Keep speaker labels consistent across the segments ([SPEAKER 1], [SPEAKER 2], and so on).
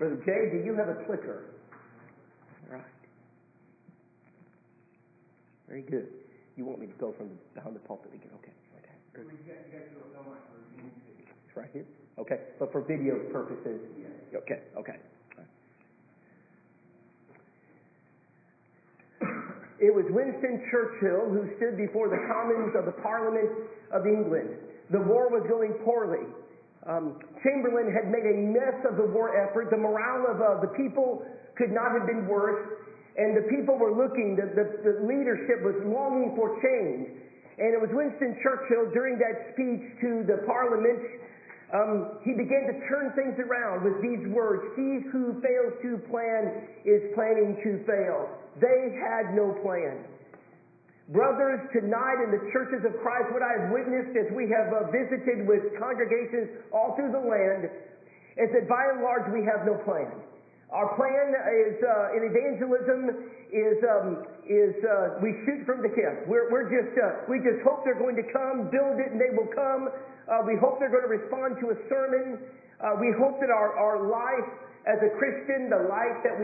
[SPEAKER 1] Brother Jay, do you have a clicker? All right. Very good. You want me to go from behind the pulpit again? Okay. It's right here? Okay. But for video purposes? Yeah. Okay. It was Winston Churchill who stood before the Commons of the Parliament of England. The war was going poorly. Chamberlain had made a mess of the war effort. The morale of the people could not have been worse. And the people were looking, the leadership was longing for change. And it was Winston Churchill, during that speech to the Parliament, he began to turn things around with these words: "He who fails to plan is planning to fail." They had no plan. Brothers, tonight in the churches of Christ, what I have witnessed as we have visited with congregations all through the land is that by and large we have no plan. Our plan is in evangelism is we shoot from the hip. We just hope they're going to come, build it, and they will come. We hope they're going to respond to a sermon. We hope that our life as a Christian, the life that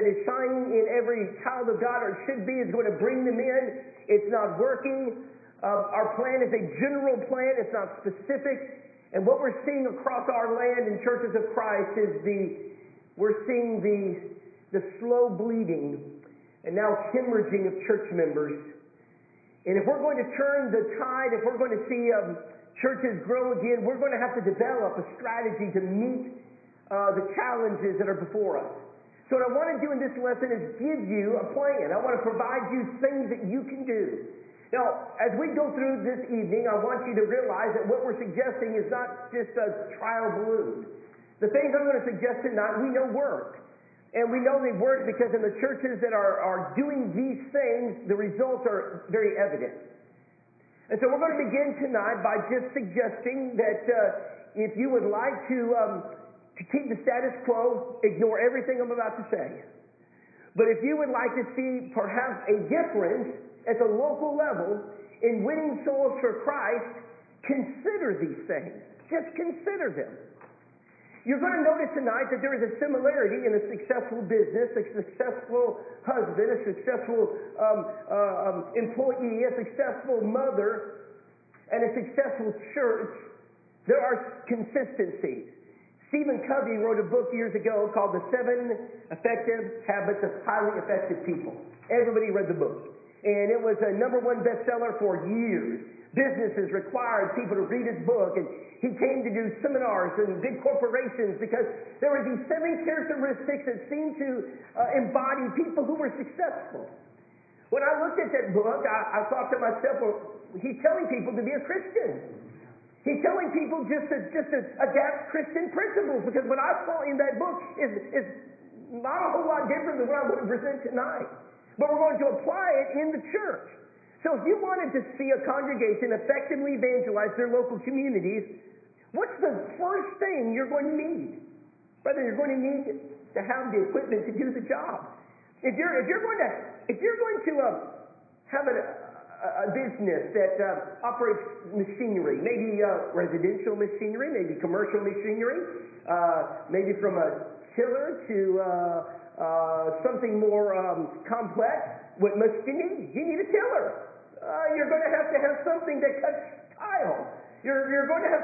[SPEAKER 1] is shining in every child of God, or should be, is going to bring them in. It's not working. Our plan is a general plan. It's not specific. And what we're seeing across our land in churches of Christ is we're seeing the slow bleeding and now hemorrhaging of church members. And if we're going to turn the tide, if we're going to see churches grow again, we're going to have to develop a strategy to meet the challenges that are before us. So what I want to do in this lesson is give you a plan. I want to provide you things that you can do. Now, as we go through this evening, I want you to realize that what we're suggesting is not just a trial balloon. The things I'm going to suggest tonight, we know work. And we know they work because in the churches that are doing these things, the results are very evident. And so we're going to begin tonight by just suggesting that if you would like to keep the status quo, ignore everything I'm about to say. But if you would like to see perhaps a difference at the local level in winning souls for Christ, consider these things. Just consider them. You're going to notice tonight that there is a similarity in a successful business, a successful husband, a successful employee, a successful mother, and a successful church. There are consistencies. Stephen Covey wrote a book years ago called The 7 Effective Habits of Highly Effective People. Everybody read the book. And it was a #1 bestseller for years. Businesses required people to read his book, and he came to do seminars in big corporations because there were these 7 characteristics that seemed to embody people who were successful. When I looked at that book, I thought to myself, well, he's telling people to be a Christian. He's telling people just to adapt Christian principles, because what I saw in that book is not a whole lot different than what I'm going to present tonight. But we're going to apply it in the church. So if you wanted to see a congregation effectively evangelize their local communities, what's the first thing you're going to need? Brother, you're going to need to have the equipment to do the job. If you're going to have a business that operates machinery, maybe residential machinery, maybe commercial machinery, maybe from a tiller to something more complex, what must you need? You need a tiller. You're going to have something that cuts tile. You're going to have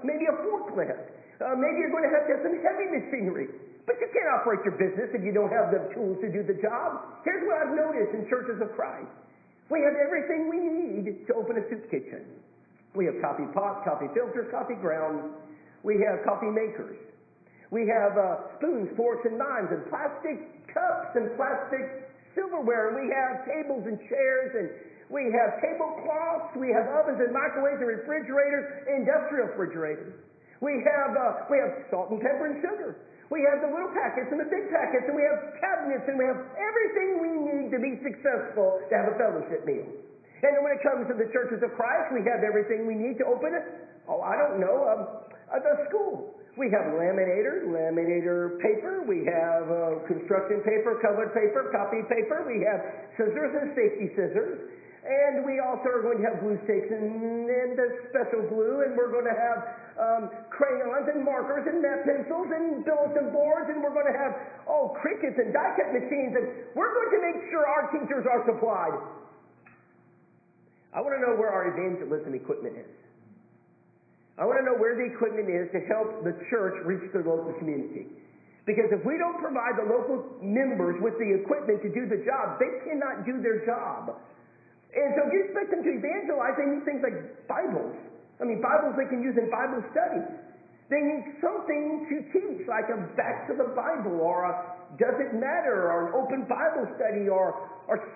[SPEAKER 1] maybe a forklift. Maybe you're going to have some heavy machinery. But you can't operate your business if you don't have the tools to do the job. Here's what I've noticed in churches of Christ. We have everything we need to open a soup kitchen. We have coffee pots, coffee filters, coffee grounds. We have coffee makers. We have spoons, forks, and knives, and plastic cups, and plastic silverware. And we have tables and chairs, and we have tablecloths. We have ovens and microwaves and refrigerators, industrial refrigerators. We have salt and pepper and sugar. We have the little packets and the big packets, and we have cabinets, and we have everything we need to be successful to have a fellowship meal. And then when it comes to the churches of Christ, we have everything we need to open a school. We have laminator paper. We have construction paper, colored paper, copy paper. We have scissors and safety scissors. And we also are going to have glue sticks and the special glue, and we're going to have crayons and markers and map pencils and bulletin boards, and we're going to have, crickets and die-cut machines, and we're going to make sure our teachers are supplied. I want to know where our evangelism equipment is. I want to know where the equipment is to help the church reach the local community. Because if we don't provide the local members with the equipment to do the job, they cannot do their job. And so if you expect them to evangelize, they need things like Bibles. Bibles they can use in Bible study. They need something to teach, like a Back to the Bible, or a Does It Matter, or an open Bible study, or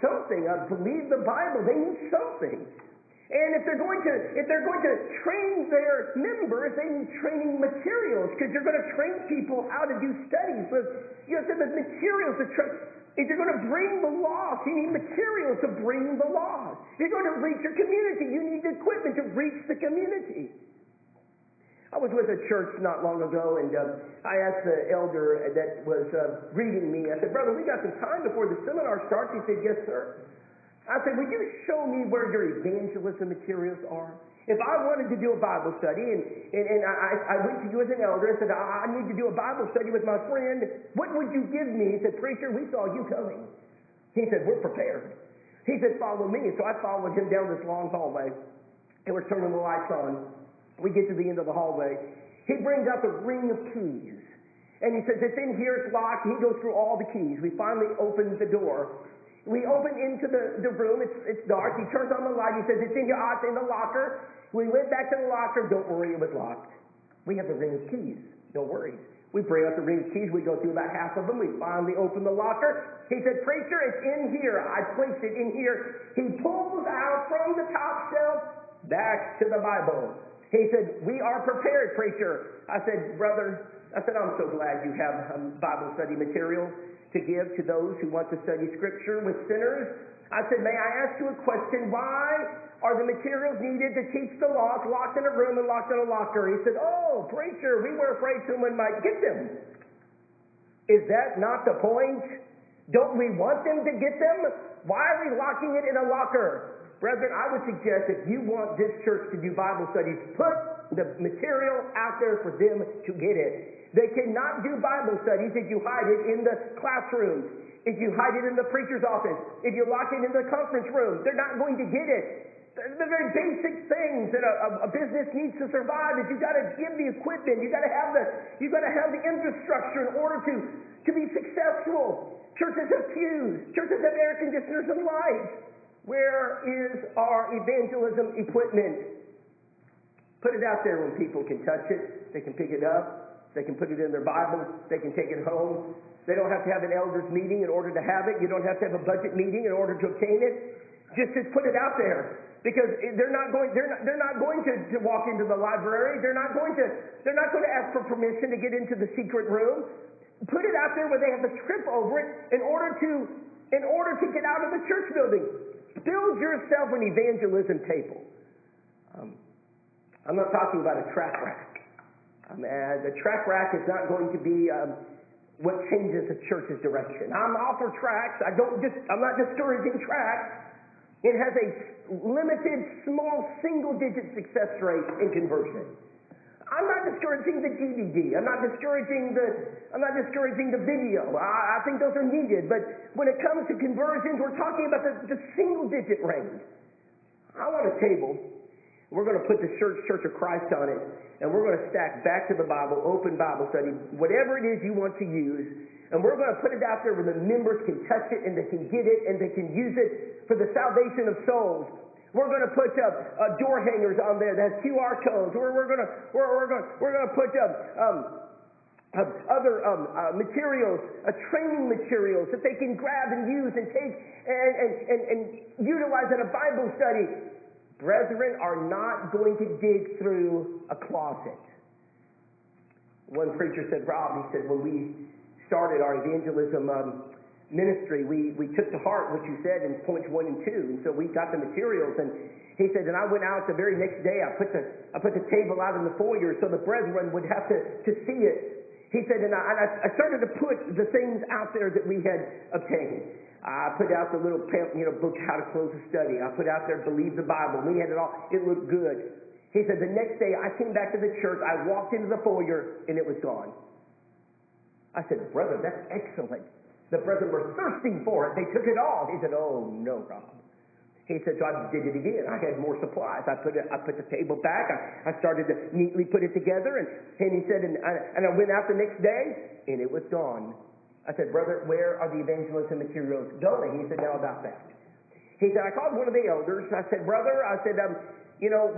[SPEAKER 1] something, a Believe the Bible. They need something. And if they're going to train their members, they need training materials, because you're going to train people how to do studies. But you have to have the materials to train. If you're going to bring the lost, you need materials to bring the lost. If you're going to reach your community, you need equipment to reach the community. I was with a church not long ago, and I asked the elder that was greeting me, I said, "Brother, we got some time before the seminar starts." He said, "Yes, sir." I said, "Would you show me where your evangelism materials are? If I wanted to do a Bible study, and I went to you as an elder and said, I need to do a Bible study with my friend, what would you give me?" He said, "Preacher, we saw you coming." He said, "We're prepared." He said, "Follow me." So I followed him down this long hallway, and we're turning the lights on. We get to the end of the hallway. He brings out the ring of keys, and he says, "It's in here, it's locked." He goes through all the keys. We finally open the door. We open into the room. It's dark. He turns on the light. He says, "It's in here. It's in the locker." We went back to the locker. Don't worry, it was locked. We have the ring of keys. Don't worry. We bring out the ring of keys. We go through about half of them. We finally open the locker. He said, "Preacher, it's in here. I placed it in here." He pulls out from the top shelf, Back to the Bible. He said, "We are prepared, preacher." I said, "Brother," "I'm so glad you have Bible study material to give to those who want to study Scripture with sinners." I said, "May I ask you a question? Why are the materials needed to teach the lost locked in a room and locked in a locker?" He said, "Oh, preacher, we were afraid someone might get them." Is that not the point? Don't we want them to get them? Why are we locking it in a locker? Brethren, I would suggest if you want this church to do Bible studies, put the material out there for them to get it. They cannot do Bible studies if you hide it in the classrooms, if you hide it in the preacher's office, if you lock it in the conference room. They're not going to get it. The very basic things that a business needs to survive is you've got to give the equipment, you've got to have the infrastructure in order to be successful. Churches have pews, churches have air conditioners and lights. Where is our evangelism equipment? Put it out there when people can touch it, they can pick it up, they can put it in their Bible, they can take it home. They don't have to have an elders meeting in order to have it. You don't have to have a budget meeting in order to obtain it. Just put it out there, because they're not going to walk into the library. They're not going to ask for permission to get into the secret room. Put it out there where they have to trip over it in order to get out of the church building. Build yourself an evangelism table. I'm not talking about a track rack. The track rack is not going to be what changes a church's direction. I'm all for tracks. I'm not discouraging tracks. It has a limited, small, single-digit success rate in conversion. I'm not discouraging the DVD. I'm not discouraging the video. I think those are needed. But when it comes to conversions, we're talking about the single-digit range. I want a table. We're going to put the Church of Christ on it, and we're going to stack Back to the Bible, open Bible study, whatever it is you want to use, and we're going to put it out there where the members can touch it and they can get it and they can use it for the salvation of souls. We're going to put door hangers on there that have QR codes. We're going to put other materials, training materials that they can grab and use and take and utilize in a Bible study. Brethren are not going to dig through a closet. One preacher said, Rob, he said, when we started our evangelism ministry, we took to heart what you said in points 1 and 2, and so we got the materials. And he said, and I went out the very next day. I put the table out in the foyer so the brethren would have to see it. He said, and I started to put the things out there that we had obtained. I put out the little book, How to Close a Study. I put out there, Believe the Bible. We had it all. It looked good. He said, the next day I came back to the church. I walked into the foyer, and it was gone. I said, brother, that's excellent. The brethren were thirsting for it. They took it all. He said, oh, no, Rob. He said, so I did it again. I had more supplies. I put the table back. I started to neatly put it together. And he said, and I went out the next day, and it was gone. I said, brother, where are the evangelism materials going? He said, now about that. He said, I called one of the elders. I said, brother,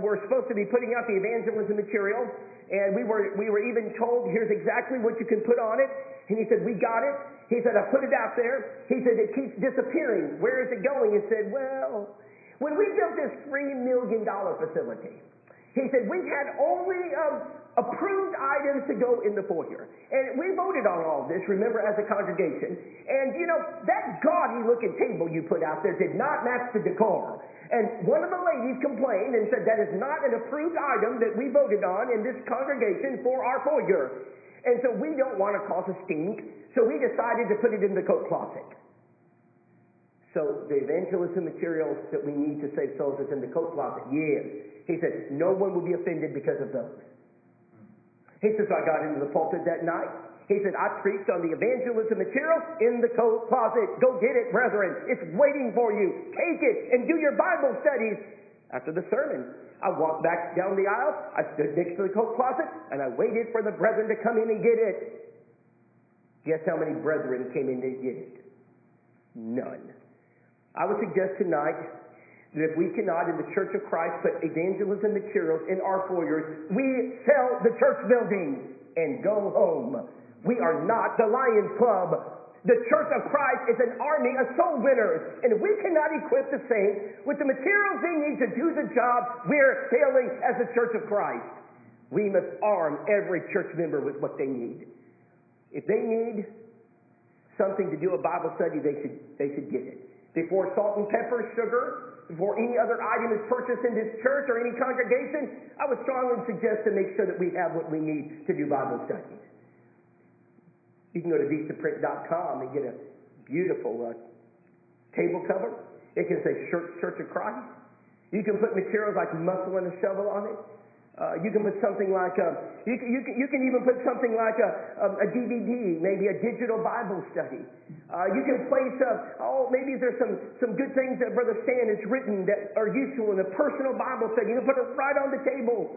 [SPEAKER 1] we're supposed to be putting out the evangelism material. And we were even told, here's exactly what you can put on it. And he said, we got it. He said, I put it out there. He said, it keeps disappearing. Where is it going? He said, well, when we built this $3 million facility, he said, we had only approved items to go in the foyer. And we voted on all this, remember, as a congregation. And, that gaudy-looking table you put out there did not match the decor. And one of the ladies complained and said, that is not an approved item that we voted on in this congregation for our foyer. And so we don't want to cause a stink, so we decided to put it in the coat closet. So the evangelism materials that we need to save souls is in the coat closet. Yes. He said, no one will be offended because of those. He says, I got into the pulpit that night. He said, I preached on the evangelism material in the coat closet. Go get it, brethren. It's waiting for you. Take it and do your Bible studies. After the sermon, I walked back down the aisle. I stood next to the coat closet, and I waited for the brethren to come in and get it. Guess how many brethren came in to get it? None. I would suggest tonight that if we cannot, in the Church of Christ, put evangelism materials in our foyers, we sell the church building and go home. We are not the Lions Club. The Church of Christ is an army of soul winners. And if we cannot equip the saints with the materials they need to do the job, we're failing as the Church of Christ. We must arm every church member with what they need. If they need something to do a Bible study, they should get it. Before salt and pepper, sugar, before any other item is purchased in this church or any congregation, I would strongly suggest to make sure that we have what we need to do Bible studies. You can go to vistaprint.com and get a beautiful table cover. It can say Church of Christ. You can put materials like muscle and a shovel on it. You can put something like you can even put something like a DVD, maybe a digital Bible study. You can place maybe there's some good things that Brother Stan has written that are useful in a personal Bible study. You can put it right on the table.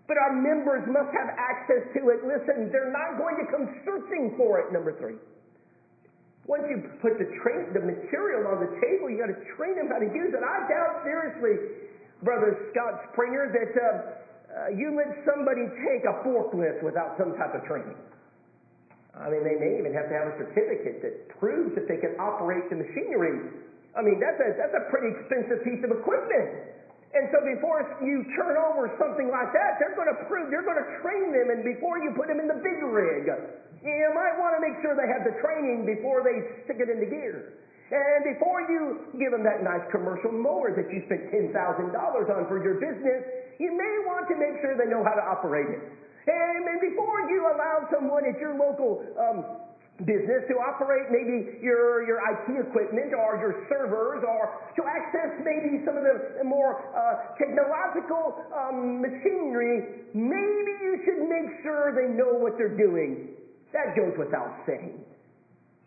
[SPEAKER 1] But our members must have access to it. Listen, they're not going to come searching for it, number 3. Once you put the material on the table, you got to train them how to use it. I doubt seriously, Brother Scott Springer, that you let somebody take a forklift without some type of training. I mean, they may even have to have a certificate that proves that they can operate the machinery. I mean, that's a pretty expensive piece of equipment. And so before you turn over something like that, they're going to train them, and before you put them in the big rig, you might want to make sure they have the training before they stick it into gear. And before you give them that nice commercial mower that you spent $10,000 on for your business, you may want to make sure they know how to operate it. And before you allow someone at your local business to operate maybe your IT equipment or your servers, or to access maybe some of the more technological machinery, maybe you should make sure they know what they're doing. That goes without saying.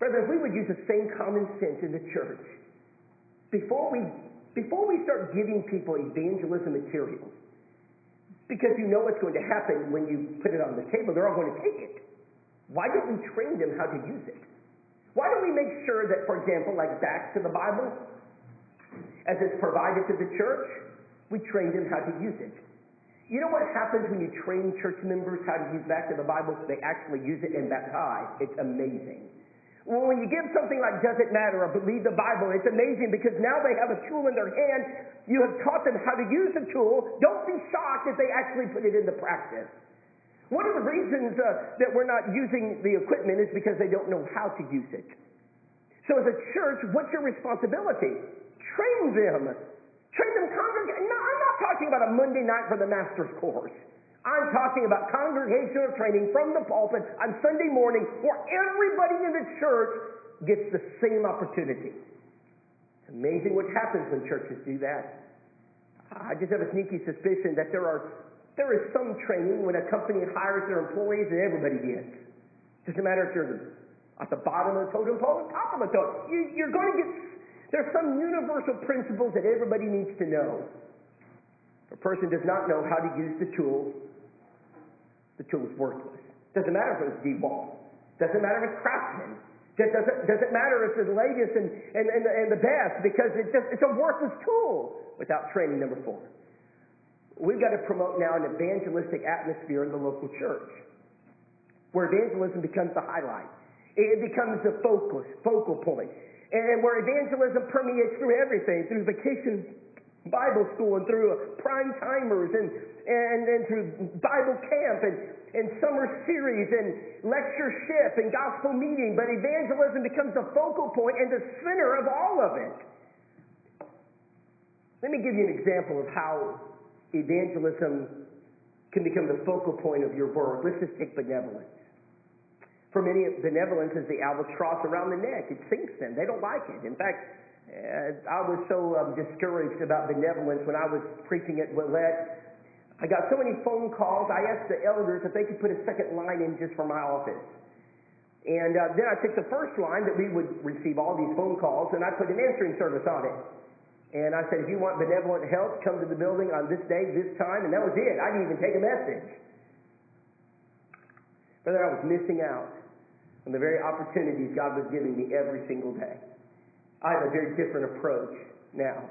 [SPEAKER 1] Brother, if we would use the same common sense in the church, before we start giving people evangelism materials, because you know what's going to happen when you put it on the table, they're all going to take it. Why don't we train them how to use it? Why don't we make sure that, for example, like Back to the Bible, as it's provided to the church, we train them how to use it. You know what happens when you train church members how to use Back to the Bible? They actually use it and baptize. It's amazing. Well, when you give something like Does It Matter or Believe the Bible, it's amazing because now they have a tool in their hand. You have taught them how to use the tool. Don't be shocked if they actually put it into practice. One of the reasons that we're not using the equipment is because they don't know how to use it. So as a church, what's your responsibility? Train them. Train them congregate. No, I'm not talking about a Monday night for the master's course. I'm talking about congregational training from the pulpit on Sunday morning where everybody in the church gets the same opportunity. It's amazing what happens when churches do that. I just have a sneaky suspicion that there is some training when a company hires their employees that everybody gets. Doesn't matter if you're at the bottom of the totem pole or top of the totem. You're going to get, there's some universal principles that everybody needs to know. If a person does not know how to use the tool is worthless. Doesn't matter if it's DeWalt. Doesn't matter if it's Craftsman. Doesn't matter if it's the latest and the best, because it's a worthless tool without training. Number 4. We've got to promote now an evangelistic atmosphere in the local church, where evangelism becomes the highlight. It becomes the focal point. And where evangelism permeates through everything, through vacation Bible school and through prime timers and through Bible camp and summer series and lectureship and gospel meeting. But evangelism becomes the focal point and the center of all of it. Let me give you an example of how evangelism can become the focal point of your work. Let's just take benevolence. For many, benevolence is the albatross around the neck. It sinks them. They don't like it. In fact, I was so discouraged about benevolence when I was preaching at Whitacre. I got so many phone calls. I asked the elders if they could put a second line in just for my office. And then I took the first line that we would receive all these phone calls, and I put an answering service on it. And I said, if you want benevolent help, come to the building on this day, this time. And that was it. I didn't even take a message. Brother, I was missing out on the very opportunities God was giving me every single day. I have a very different approach now.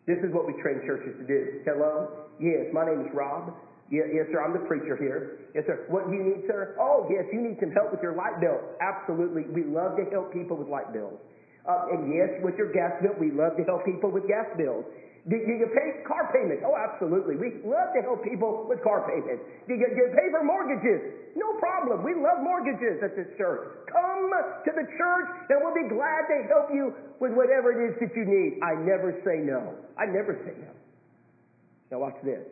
[SPEAKER 1] This is what we train churches to do. Hello? Yes, my name is Rob. Yes, sir, I'm the preacher here. Yes, sir. What do you need, sir? Oh, yes, you need some help with your light bill. Absolutely. We love to help people with light bills. And yes, with your gas bill, we love to help people with gas bills. Do you pay car payments? Oh, absolutely. We love to help people with car payments. Do you pay for mortgages? No problem. We love mortgages at this church. Come to the church and we'll be glad to help you with whatever it is that you need. I never say no. I never say no. Now watch this.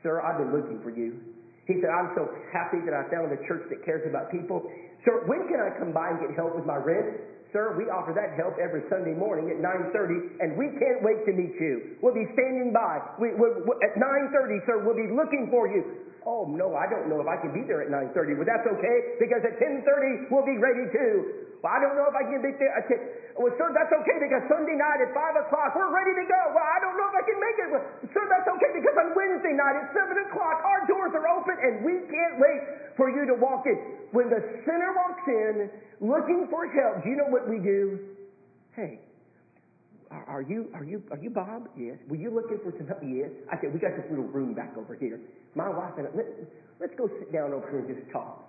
[SPEAKER 1] Sir, I've been looking for you. He said, I'm so happy that I found a church that cares about people. Sir, when can I come by and get help with my rent? Sir, we offer that help every Sunday morning at 9:30, and we can't wait to meet you. We'll be standing by. At 9:30, sir, we'll be looking for you. Oh, no, I don't know if I can be there at 9:30, but that's okay, because at 10:30, we'll be ready too. Well, I don't know if I can be there. Well, sir, that's okay, because Sunday night at 5 o'clock, we're ready to go. Well, I don't know if I can make it. Well, sir, that's okay, because on Wednesday night at 7 o'clock, our doors are open, and we can't wait for you to walk in. When the sinner walks in looking for help, do you know what we do? Hey, are you Bob? Yes. Were you looking for some help? Yes. I said, we got this little room back over here. My wife and I, let's go sit down over here and just talk.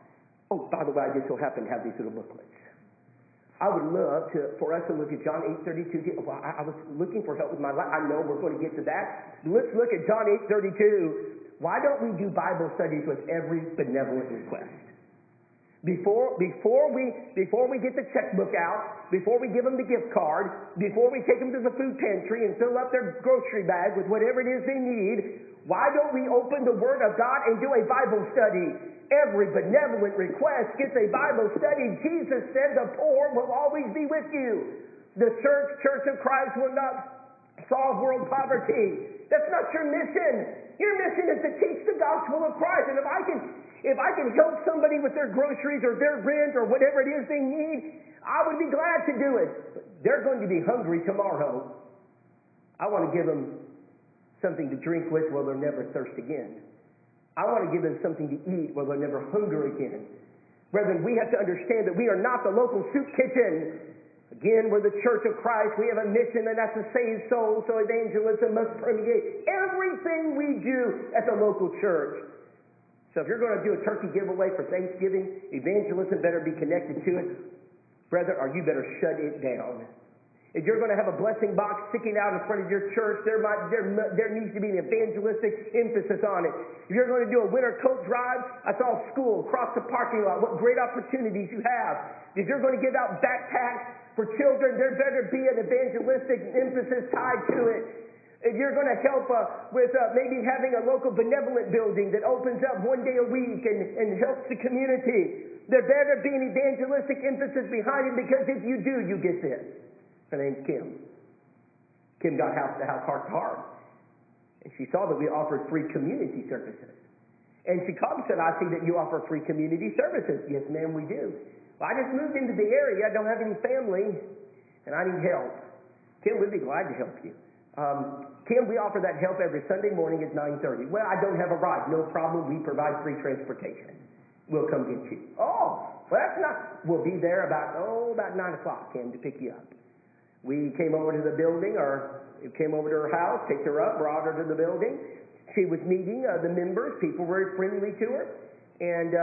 [SPEAKER 1] Oh, by the way, I just so happen to have these little booklets. I would love for us to look at John 8:32. Well, I was looking for help with my life. I know we're going to get to that. Let's look at John 8:32. Why don't we do Bible studies with every benevolent request? Before we get the checkbook out, before we give them the gift card, before we take them to the food pantry and fill up their grocery bag with whatever it is they need, why don't we open the Word of God and do a Bible study? Every benevolent request gets a Bible study. Jesus said the poor will always be with you. The Church of Christ will not solve world poverty. That's not your mission. Your mission is to teach the gospel of Christ. And if I can help somebody with their groceries or their rent or whatever it is they need, I would be glad to do it. But they're going to be hungry tomorrow. I want to give them something to drink with where they'll never thirst again. I want to give them something to eat where they'll never hunger again. Brethren, we have to understand that we are not the local soup kitchen. Again, we're the Church of Christ. We have a mission, and that's to save souls, so evangelism must permeate everything we do at the local church. So if you're going to do a turkey giveaway for Thanksgiving, evangelism better be connected to it. Brother, or you better shut it down. If you're going to have a blessing box sticking out in front of your church, there needs to be an evangelistic emphasis on it. If you're going to do a winter coat drive, that's all school, across the parking lot. What great opportunities you have. If you're going to give out backpacks for children, there better be an evangelistic emphasis tied to it. If you're going to help with maybe having a local benevolent building that opens up one day a week and helps the community, there better be an evangelistic emphasis behind it, because if you do, you get this. Her name's Kim. Kim got house to house, heart to heart. And she saw that we offered free community services. And she called and said, I see that you offer free community services. Yes, ma'am, we do. Well, I just moved into the area. I don't have any family, and I need help. Kim, we'd be glad to help you. Kim, we offer that help every Sunday morning at 9:30. Well, I don't have a ride. No problem. We provide free transportation. We'll come get you. Oh, well, that's not. We'll be there about 9 o'clock, Kim, to pick you up. We came over to the building, or came over to her house, picked her up, brought her to the building. She was meeting the members. People were friendly to her. And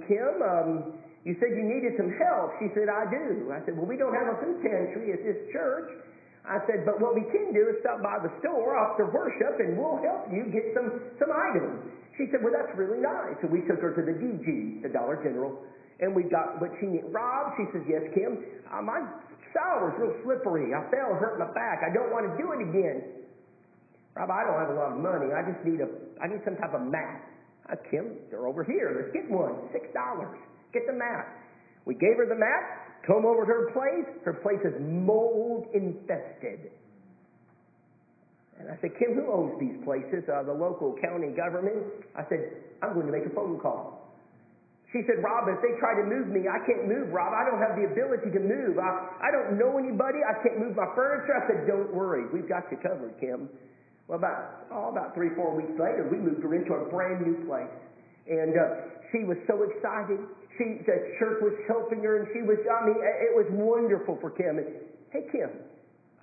[SPEAKER 1] Kim, you said you needed some help. She said, I do. I said, well, we don't have a food pantry at this church. I said, but what we can do is stop by the store after worship, and we'll help you get some items. She said, well, that's really nice. So we took her to the DG, the Dollar General, and we got what she needed. Rob, she says, yes, Kim, my shower's real slippery. I fell and hurt my back. I don't want to do it again. Rob, I don't have a lot of money. I need some type of mat. Kim, they're over here. Let's get one. $6. Get the mat. We gave her the mat. Come over to her place. Her place is mold infested. And I said, Kim, who owns these places? The local county government. I said, I'm going to make a phone call. She said, Rob, if they try to move me, I can't move, Rob. I don't have the ability to move. I don't know anybody. I can't move my furniture. I said, don't worry. We've got you covered, Kim. Well, about 3-4 weeks later, we moved her into a brand new place. And she was so excited. The church was helping her, and it was wonderful for Kim. And, hey, Kim,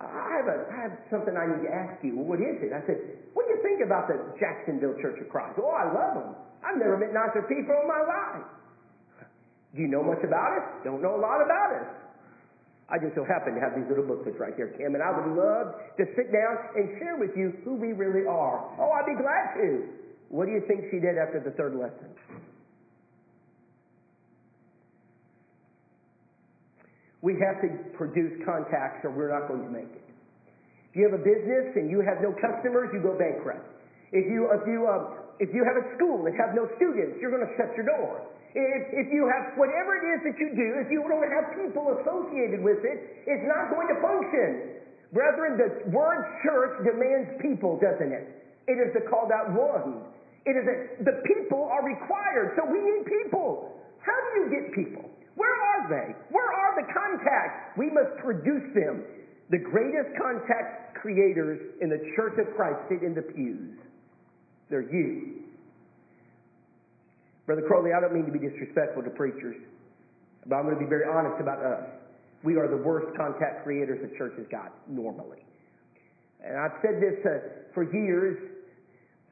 [SPEAKER 1] I have something I need to ask you. Well, what is it? I said, what do you think about the Jacksonville Church of Christ? Oh, I love them. I've never met nicer people in my life. Do you know much about us? Don't know a lot about us. I just so happen to have these little booklets right here, Kim, and I would love to sit down and share with you who we really are. Oh, I'd be glad to. What do you think she did after the third lesson? We have to produce contacts or we're not going to make it. If you have a business and you have no customers, you go bankrupt. If you have a school and have no students, you're going to shut your door. If you have whatever it is that you do, if you don't have people associated with it, it's not going to function. Brethren, the word church demands people, doesn't it? It is the called out one. The people are required, so we need people. How do you get people? Where are they? Where are the contacts? We must produce them. The greatest contact creators in the Church of Christ sit in the pews. They're you. Brother Crowley, I don't mean to be disrespectful to preachers, but I'm going to be very honest about us. We are the worst contact creators the church has got, normally. And I've said this for years.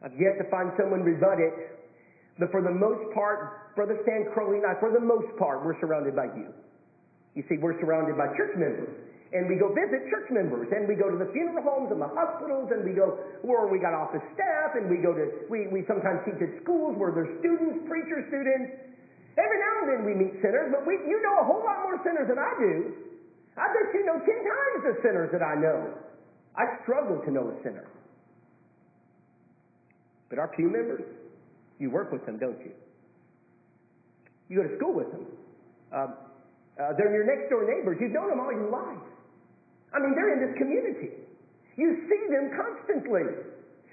[SPEAKER 1] I've yet to find someone rebut it. But for the most part, Brother Stan Crowley and I, for the most part, we're surrounded by you. You see, we're surrounded by church members. And we go visit church members, and we go to the funeral homes and the hospitals, and we go where we got office staff, and we sometimes teach at schools where there's students, preacher students. Every now and then we meet sinners, but you know a whole lot more sinners than I do. I bet you know 10 times the sinners that I know. I struggle to know a sinner. But our pew members, you work with them, don't you? You go to school with them. They're your next door neighbors. You've known them all your life. I mean, they're in this community. You see them constantly.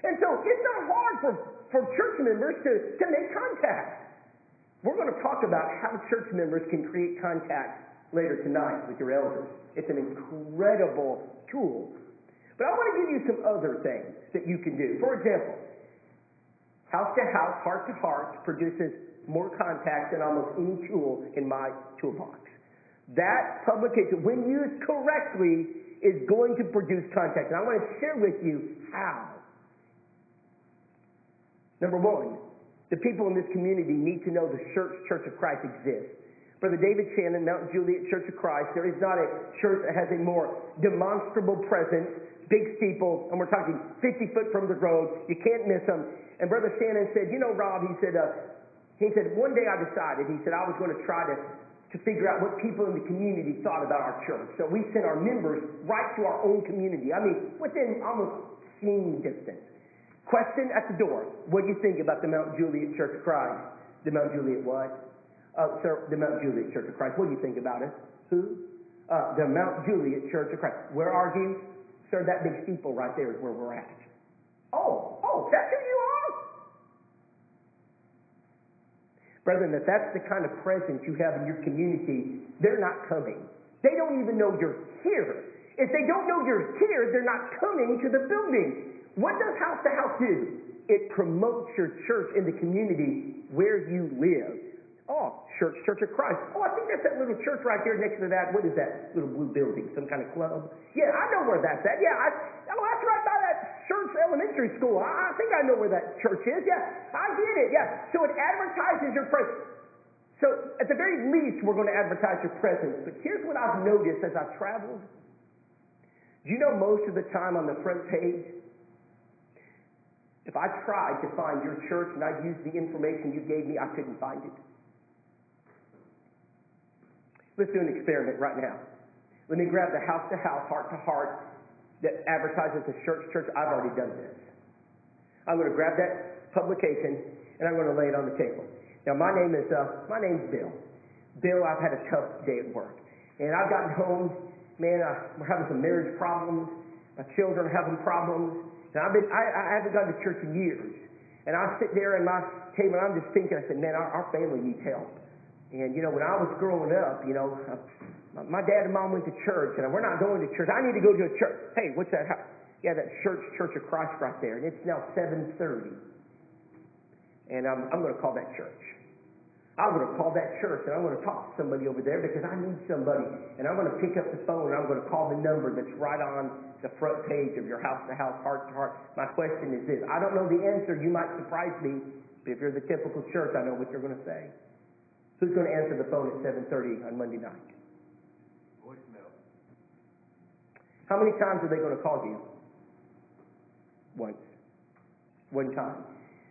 [SPEAKER 1] And so it's not hard for church members to make contact. We're going to talk about how church members can create contact later tonight with your elders. It's an incredible tool. But I want to give you some other things that you can do. For example, house to house, heart to heart produces more contact than almost any tool in my toolbox. That publication, when used correctly, is going to produce contact. And I want to share with you how. Number one, the people in this community need to know the Church of Christ exists. Brother David Shannon, Mount Juliet Church of Christ, there is not a church that has a more demonstrable presence, big steeple, and we're talking 50 foot from the road. You can't miss them. And Brother Shannon said, you know, Rob, he said, one day I decided, he said, I was going to try to figure out what people in the community thought about our church. So we sent our members right to our own community. I mean, within almost skiing distance. Question at the door. What do you think about the Mount Juliet Church of Christ? The Mount Juliet what? Sir, the Mount Juliet Church of Christ. What do you think about it? Who? The Mount Juliet Church of Christ. Where are you? Sir, that big steeple right there is where we're at. Oh, that's who you are? Brethren, if that's the kind of presence you have in your community, they're not coming. They don't even know you're here. If they don't know you're here, they're not coming to the building. What does House to House do? It promotes your church in the community where you live. Oh, Church of Christ. Oh, I think that's that little church right there next to that. What is that little blue building? Some kind of club? Yeah, I know where that's at. Yeah, that's right by that church elementary school. I think I know where that church is. Yeah, I get it. Yeah. So it advertises your presence. So at the very least, we're going to advertise your presence. But here's what I've noticed as I've traveled. Do you know most of the time on the front page, if I tried to find your church and I used the information you gave me, I couldn't find it. Let's do an experiment right now. Let me grab the House to House, Heart to Heart that advertises the church. I've already done this. I'm going to grab that publication and I'm going to lay it on the table. Now my name's Bill. Bill, I've had a tough day at work, and I've gotten home. Man, we're having some marriage problems. My children are having problems, and I haven't gone to church in years. And I sit there at my table and I'm just thinking. I said, man, our family needs help. And, when I was growing up, my dad and mom went to church, and we're not going to church. I need to go to a church. Hey, what's that house? Yeah, that Church of Christ right there. And it's now 7:30. And I'm going to call that church. I'm going to call that church, and I'm going to talk to somebody over there because I need somebody. And I'm going to pick up the phone, and I'm going to call the number that's right on the front page of your House to House, Heart to Heart. My question is this. I don't know the answer. You might surprise me. But if you're the typical church, I know what you're going to say. Who's going to answer the phone at 7:30 on Monday night?
[SPEAKER 2] Voicemail.
[SPEAKER 1] How many times are they going to call you? Once. One time.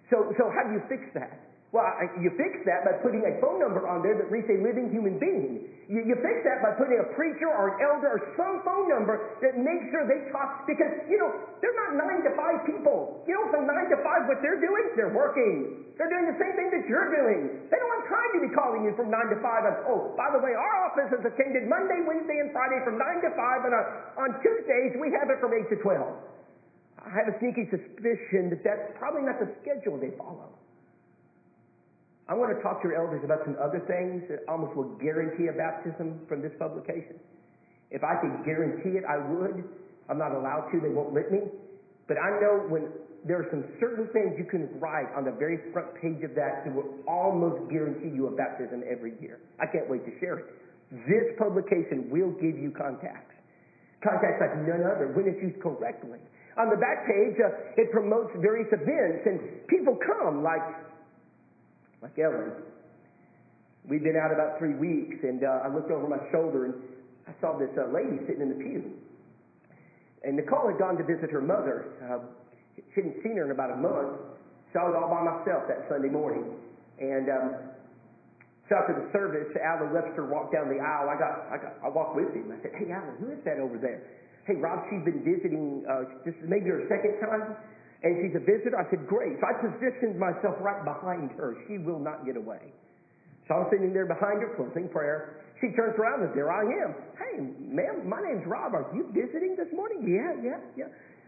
[SPEAKER 1] So how do you fix that? Well, you fix that by putting a phone number on there that reads a living human being. You fix that by putting a preacher or an elder or some phone number that makes sure they talk, because, they're not 9 to 5 people. From 9 to 5, what they're doing, they're working. They're doing the same thing that you're doing. They don't have time to be calling you from 9 to 5. And, by the way, our office is attended Monday, Wednesday, and Friday from 9 to 5, and on Tuesdays we have it from 8 to 12. I have a sneaky suspicion that that's probably not the schedule they follow. I want to talk to your elders about some other things that almost will guarantee a baptism from this publication. If I could guarantee it, I would. I'm not allowed to. They won't let me. But I know when there are some certain things you can write on the very front page of that will almost guarantee you a baptism every year. I can't wait to share it. This publication will give you contacts. Contacts like none other when it's used correctly. On the back page, it promotes various events, and people come like Ellen. We'd been out about 3 weeks, and I looked over my shoulder, and I saw this lady sitting in the pew. And Nicole had gone to visit her mother. She hadn't seen her in about a month, so I was all by myself that Sunday morning. And so after the service, Alan Webster walked down the aisle. I walked with him. I said, "Hey, Alan, who is that over there?" "Hey, Rob, she's been visiting. This is maybe her second time. And she's a visitor." I said, "Great." So I positioned myself right behind her. She will not get away. So I'm sitting there behind her, closing prayer. She turns around and there I am. "Hey, ma'am, my name's Rob. Are you visiting this morning?" Yeah.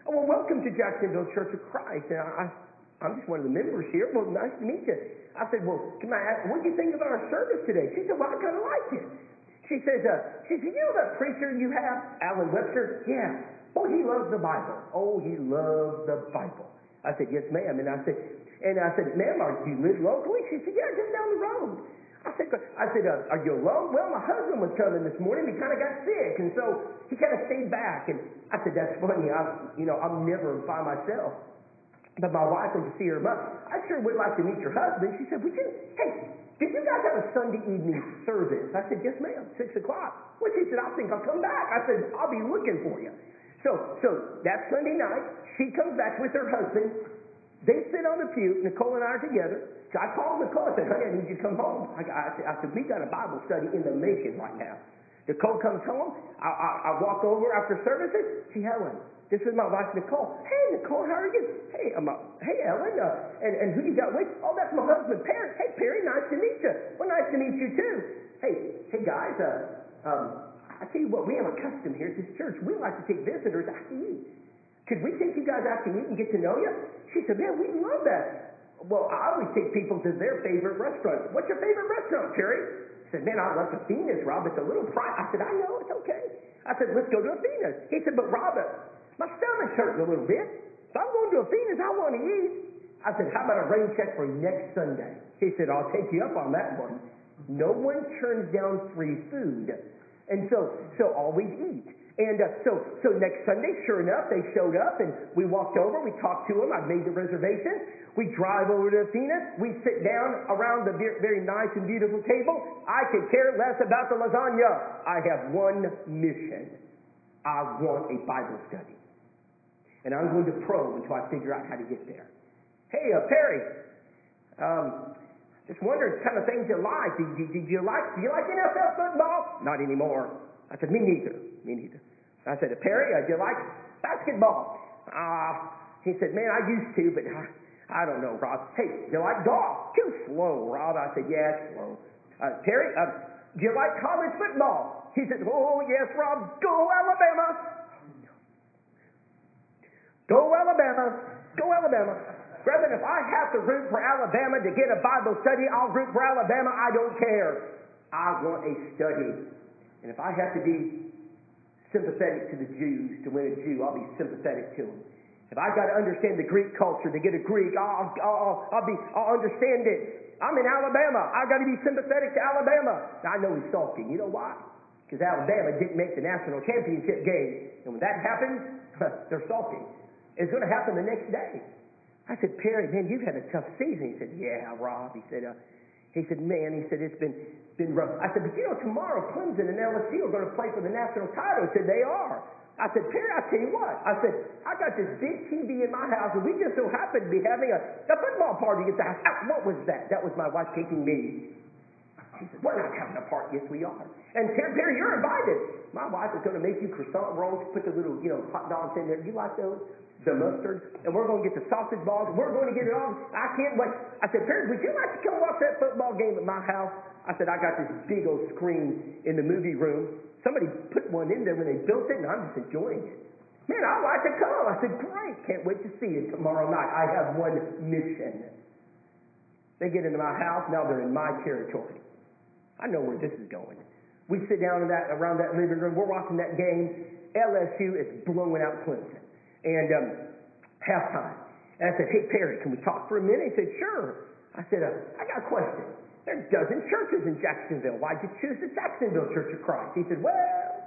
[SPEAKER 1] "Oh, well, welcome to Jacksonville Church of Christ. And I'm just one of the members here. Well, nice to meet you." I said, "Well, can I ask, what do you think of our service today?" She said, "Well, I kind of liked it." She said, "You know that preacher you have, Alan Webster?" "Yeah. Oh, he loves the Bible." "Oh, he loves the Bible." I said, "Yes, ma'am." And I said, "Ma'am, do you live locally?" She said, "Yeah, just down the road." I said, "Are you alone?" "Well, my husband was coming this morning. He kind of got sick, and so he kind of stayed back." And I said, "That's funny. I'm never by myself, but my wife went to see her mom. I sure would like to meet your husband." She said, "Hey, did you guys have a Sunday evening service?" I said, "Yes, ma'am, 6 o'clock. Well, she said, "I think I'll come back." I said, "I'll be looking for you." So that Sunday night, she comes back with her husband. They sit on the pew. Nicole and I are together. So I called Nicole and said, "Honey, I need you to come home." I said, "We got a Bible study in the making right now." Nicole comes home. I walk over after services. "See, Helen, This is my wife, Nicole. Hey, Nicole, how are you? Hey, hey, Ellen. And who you got with? Oh, that's my husband, Perry. Hey, Perry, nice to meet you. Well, nice to meet you, too. Hey, guys, I tell you what, we have a custom here at this church. We like to take visitors out to eat. Could we take you guys out to eat and get to know you? She said, man, we love that. Well, I always take people to their favorite restaurant. What's your favorite restaurant, Perry? I said, man, I love Athena's, Rob. It's a little pricey. I said, I know, it's okay. I said, let's go to Athena's. He said, but Robert, my stomach's hurting a little bit. So I'm going to Athena's. I want to eat. I said, how about a rain check for next Sunday? He said, I'll take you up on that one. No one turns down free food. And so always eat. And so next Sunday, sure enough, they showed up, and we walked over. We talked to them. I made the reservation. We drive over to Athena's. We sit down around the very nice and beautiful table. I could care less about the lasagna. I have one mission. I want a Bible study. And I'm going to probe until I figure out how to get there. Hey, Perry, just wondering kind of things you like. Do you like NFL football? Not anymore. I said, me neither. I said, Perry, do you like basketball? He said, man, I used to, but I don't know, Rob. Hey, do you like golf? Too slow, Rob. I said, yeah, it's slow. Perry, do you like college football? He said, oh, yes, Rob. Go Alabama. Go Alabama. Go Alabama. Brethren, if I have to root for Alabama to get a Bible study, I'll root for Alabama. I don't care. I want a study. And if I have to be sympathetic to the Jews to win a Jew, I'll be sympathetic to them. If I got to understand the Greek culture to get a Greek, I'll understand it. I'm in Alabama. I got to be sympathetic to Alabama. Now, I know he's sulking. You know why? Because Alabama didn't make the national championship game, and when that happens, they're sulking. It's going to happen the next day. I said, Perry, man, you've had a tough season. He said, yeah, Rob. He said, man, it's been rough. I said, but you know, tomorrow Clemson and LSU are going to play for the national title. He said, they are. I said, Perry, I tell you what. I said, I got this big TV in my house, and we just so happen to be having a football party at the house. What was that? That was my wife taking me. She said, we're not having a party. Yes, we are. And Perry, you're invited. My wife is going to make you croissant rolls, put the little, hot dogs in there. You like those? The mustard. And we're going to get the sausage balls. We're going to get it all. I can't wait. I said, Perry, would you like to come watch that football game at my house? I said, I got this big old screen in the movie room. Somebody put one in there when they built it, and I'm just enjoying it. Man, I'd like to come. I said, great. Can't wait to see it tomorrow night. I have one mission. They get into my house. Now they're in my territory. I know where this is going. We sit down around that living room. We're watching that game. LSU is blowing out Clemson. And halftime. And I said, hey, Perry, can we talk for a minute? He said, sure. I said, I got a question. There's a dozen churches in Jacksonville. Why'd you choose the Jacksonville Church of Christ? He said, well,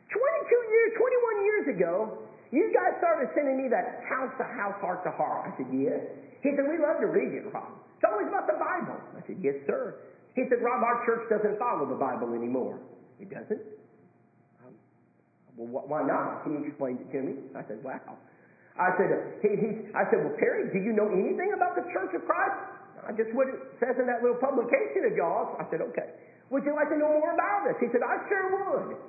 [SPEAKER 1] 21 years ago, you guys started sending me that house-to-house, heart-to-heart. I said, yes. He said, we love to read it, Rob. It's always about the Bible. I said, yes, sir. He said, Rob, our church doesn't follow the Bible anymore. It doesn't? Well, why not? Can you explain it to me? I said, wow. I said, well, Perry, do you know anything about the Church of Christ? Just what it says in that little publication of y'all's. I said, okay. Would you like to know more about this? He said, I sure would.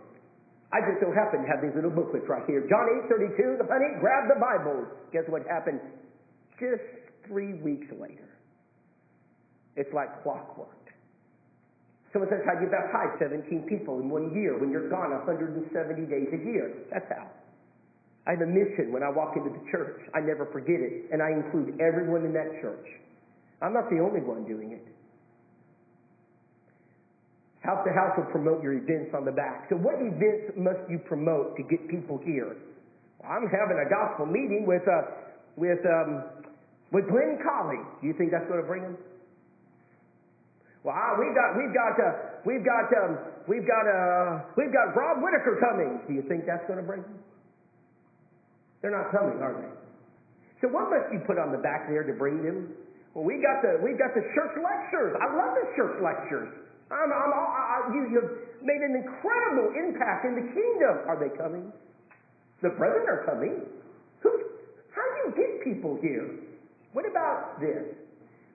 [SPEAKER 1] I just so happen to have these little booklets right here. John 8:32, honey, grab the Bible. Guess what happened? Just 3 weeks later. It's like clockwork. Someone says, how do you baptize 17 people in 1 year when you're gone 170 days a year? That's how. I have a mission when I walk into the church. I never forget it, and I include everyone in that church. I'm not the only one doing it. House to house will promote your events on the back. So what events must you promote to get people here? Well, I'm having a gospel meeting with Glenn Colley. Do you think that's going to bring them? Well, we've got Rob Whitacre coming. Do you think that's going to bring them? They're not coming, are they? So what must you put on the back there to bring them? Well, we got the church lectures. I love the church lectures. You've made an incredible impact in the kingdom. Are they coming? The brethren are coming. How do you get people here? What about this?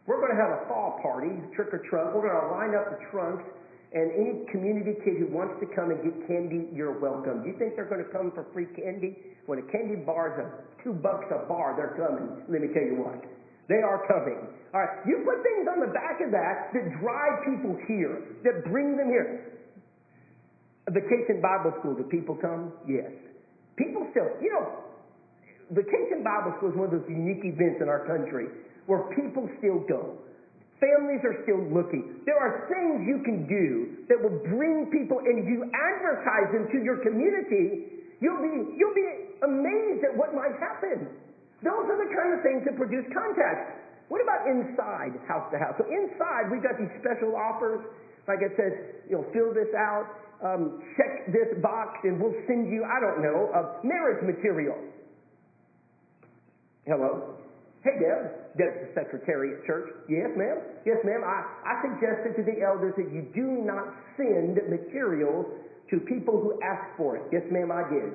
[SPEAKER 1] We're going to have a fall party, trick or trunk. We're going to line up the trunks, And any community kid who wants to come and get candy, you're welcome. Do you think they're going to come for free candy? When a candy bar is $2 a bar, they're coming. Let me tell you what. They are coming. All right. You put things on the back of that drive people here, that bring them here. Vacation Bible School, do people come? Yes. People still, Vacation Bible School is one of those unique events in our country where people still go. Families are still looking. There are things you can do that will bring people, and if you advertise them to your community, you'll be amazed at what might happen. Those are the kind of things that produce contact. What about inside, house to house? So inside, we've got these special offers. Like it says, fill this out, check this box, and we'll send you, marriage material. Hello? Hey, Deb. Deb's the secretary at church. Yes, ma'am. Yes, ma'am. I suggested to the elders that you do not send materials to people who ask for it. Yes, ma'am, I did.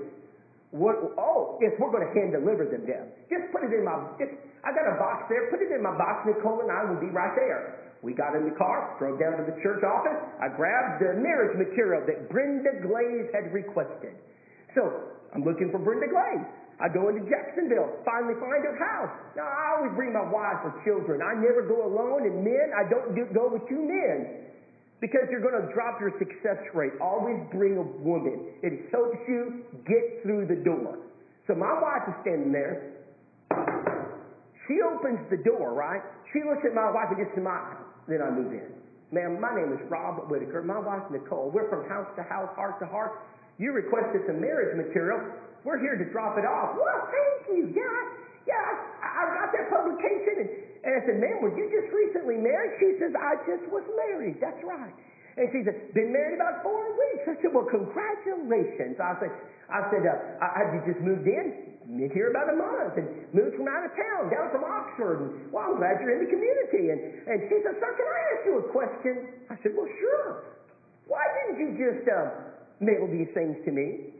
[SPEAKER 1] Yes, we're going to hand deliver them, Deb. Just put it in I got a box there. Put it in my box. Nicole and I will be right there. We got in the car, drove down to the church office. I grabbed the marriage material that Brenda Glaze had requested. So I'm looking for Brenda Glaze. I go into Jacksonville, finally find her house. Now, I always bring my wife or children. I never go alone, and men, I don't go with 2 men because you're going to drop your success rate. Always bring a woman. It helps you get through the door. So my wife is standing there. She opens the door, right? She looks at my wife and just smiles. Then I move in. Ma'am, my name is Rob Whitacre. My wife, Nicole. We're from house to house, heart to heart. You requested some marriage material. We're here to drop it off. Well, thank you. I got that publication. And I said, ma'am, were you just recently married? She says, I just was married. That's right. And she said, been married about 4 weeks. I said, well, congratulations. I said, have you just moved in? Been here about a month and moved from out of town, down from Oxford. And, well, I'm glad you're in the community. And she said, sir, can I ask you a question? I said, well, sure. Why didn't you just mail these things to me?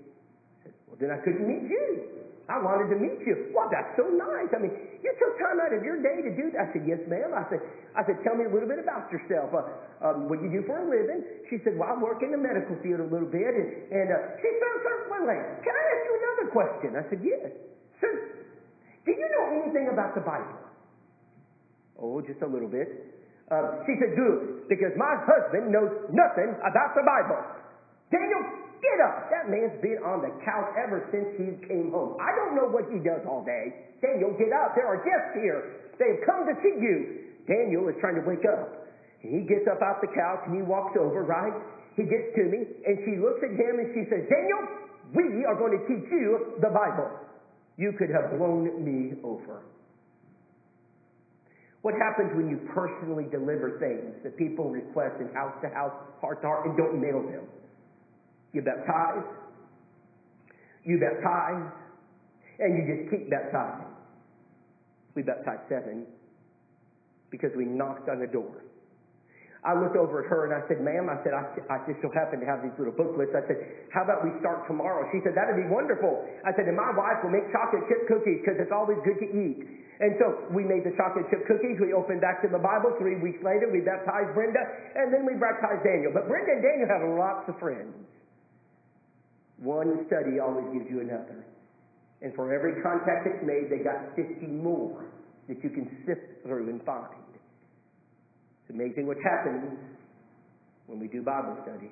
[SPEAKER 1] Well, then I couldn't meet you. I wanted to meet you. Well, that's so nice. I mean, you took time out of your day to do that. I said, yes, ma'am. I said, tell me a little bit about yourself. What do you do for a living? She said, well, I work in the medical field a little bit. And she said, sir, wait, can I ask you another question? I said, yes. Sir, do you know anything about the Bible? Oh, just a little bit. She said, good, because my husband knows nothing about the Bible. Daniel, get up. That man's been on the couch ever since he came home. I don't know what he does all day. Daniel, get up. There are guests here. They have come to see you. Daniel is trying to wake up. And he gets up off the couch and he walks over, right? He gets to me and she looks at him and she says, Daniel, we are going to teach you the Bible. You could have blown me over. What happens when you personally deliver things that people request in house to house, heart to heart, and don't mail them? You baptize, and you just keep baptizing. We baptized 7 because we knocked on the door. I looked over at her and I said, ma'am, I just so happen to have these little booklets. I said, how about we start tomorrow? She said, that'd be wonderful. I said, and my wife will make chocolate chip cookies because it's always good to eat. And so we made the chocolate chip cookies. We opened back to the Bible. 3 weeks later, we baptized Brenda, and then we baptized Daniel. But Brenda and Daniel have lots of friends. One study always gives you another. And for every contact that's made, they got 50 more that you can sift through and find. It's amazing what happens when we do Bible studies.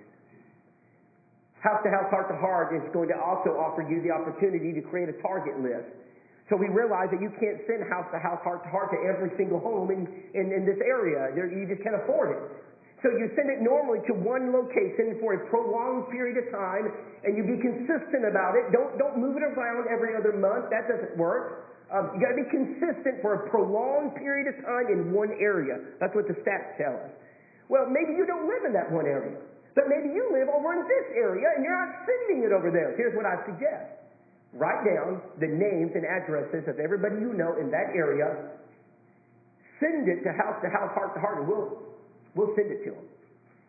[SPEAKER 1] House to house, heart to heart is going to also offer you the opportunity to create a target list. So we realize that you can't send house to house, heart to every single home in this area. You just can't afford it. So you send it normally to one location for a prolonged period of time, and you be consistent about it. Don't move it around every other month. That doesn't work. You got to be consistent for a prolonged period of time in one area. That's what the stats tell us. Well, maybe you don't live in that one area, but maybe you live over in this area, and you're not sending it over there. Here's what I suggest. Write down the names and addresses of everybody you know in that area. Send it to house, heart to heart, and we'll send it to them.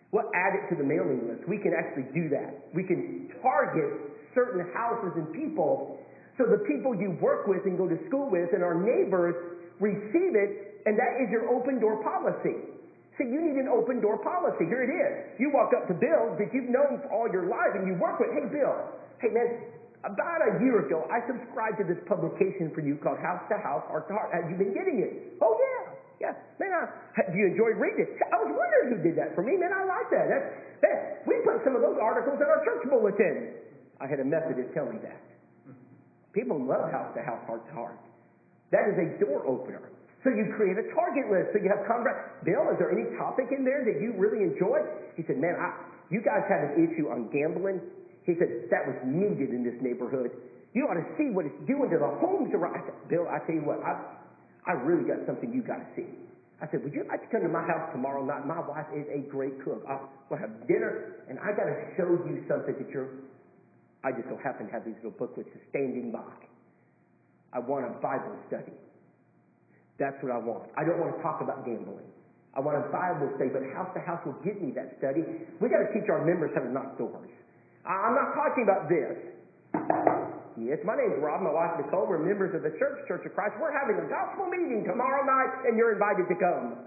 [SPEAKER 1] We'll add it to the mailing list. We can actually do that. We can target certain houses and people so the people you work with and go to school with and our neighbors receive it, and that is your open door policy. See, you need an open door policy. Here it is. You walk up to Bill that you've known for all your life and you work with. Hey, Bill. Hey, man, about a year ago, I subscribed to this publication for you called House to House, Heart to Heart. Have you been getting it? Oh, yeah. Yeah. Man, do you enjoy reading it? I was wondering who did that for me. Man, I like that. We put some of those articles in our church bulletin. I had a Methodist tell me that. People love House to House, Heart to Heart. That is a door opener. So you create a target list. So you have Bill, is there any topic in there that you really enjoy? He said, man, you guys have an issue on gambling. He said, that was needed in this neighborhood. You ought to see what it's doing to the homes around. I said, Bill, I tell you what, I really got something you got to see. I said, would you like to come to my house tomorrow night? My wife is a great cook. We'll have dinner, and I got to show you something that I just so happen to have these little booklets standing by. I want a Bible study. That's what I want. I don't want to talk about gambling. I want a Bible study, but House to House will give me that study. We got to teach our members how to knock doors. I'm not talking about this. Yes, my name's Rob, my wife Nicole. We're members of the Church of Christ. We're having a gospel meeting tomorrow night, and you're invited to come.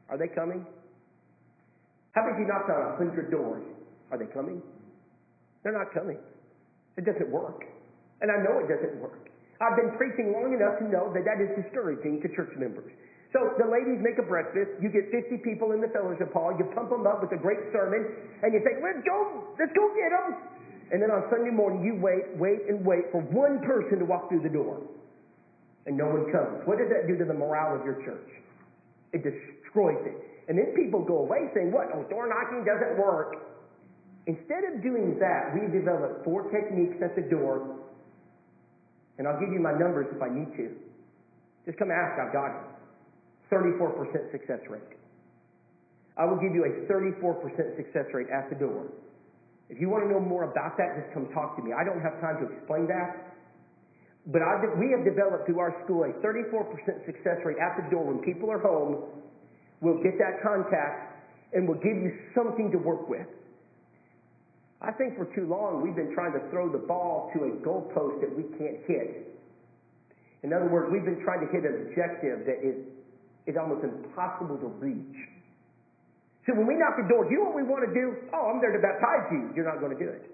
[SPEAKER 1] Are they coming? How many of you knocked on 100 doors? Are they coming? They're not coming. It doesn't work. And I know it doesn't work. I've been preaching long enough to know that is discouraging to church members. So the ladies make a breakfast. You get 50 people in the fellowship hall. You pump them up with a great sermon. And you say, let's go get them. And then on Sunday morning, you wait for one person to walk through the door. And no one comes. What does that do to the morale of your church? It destroys it. And then people go away saying, what? Oh, door knocking doesn't work. Instead of doing that, we developed 4 techniques at the door. And I'll give you my numbers if I need to. Just come ask, I've got it. 34% success rate. I will give you a 34% success rate at the door. If you want to know more about that, just come talk to me. I don't have time to explain that. But we have developed through our school a 34% success rate at the door when people are home. We'll get that contact and we'll give you something to work with. I think for too long we've been trying to throw the ball to a goalpost that we can't hit. In other words, we've been trying to hit an objective that is almost impossible to reach. So when we knock the door, do you know what we want to do? Oh, I'm there to baptize you. You're not going to do it.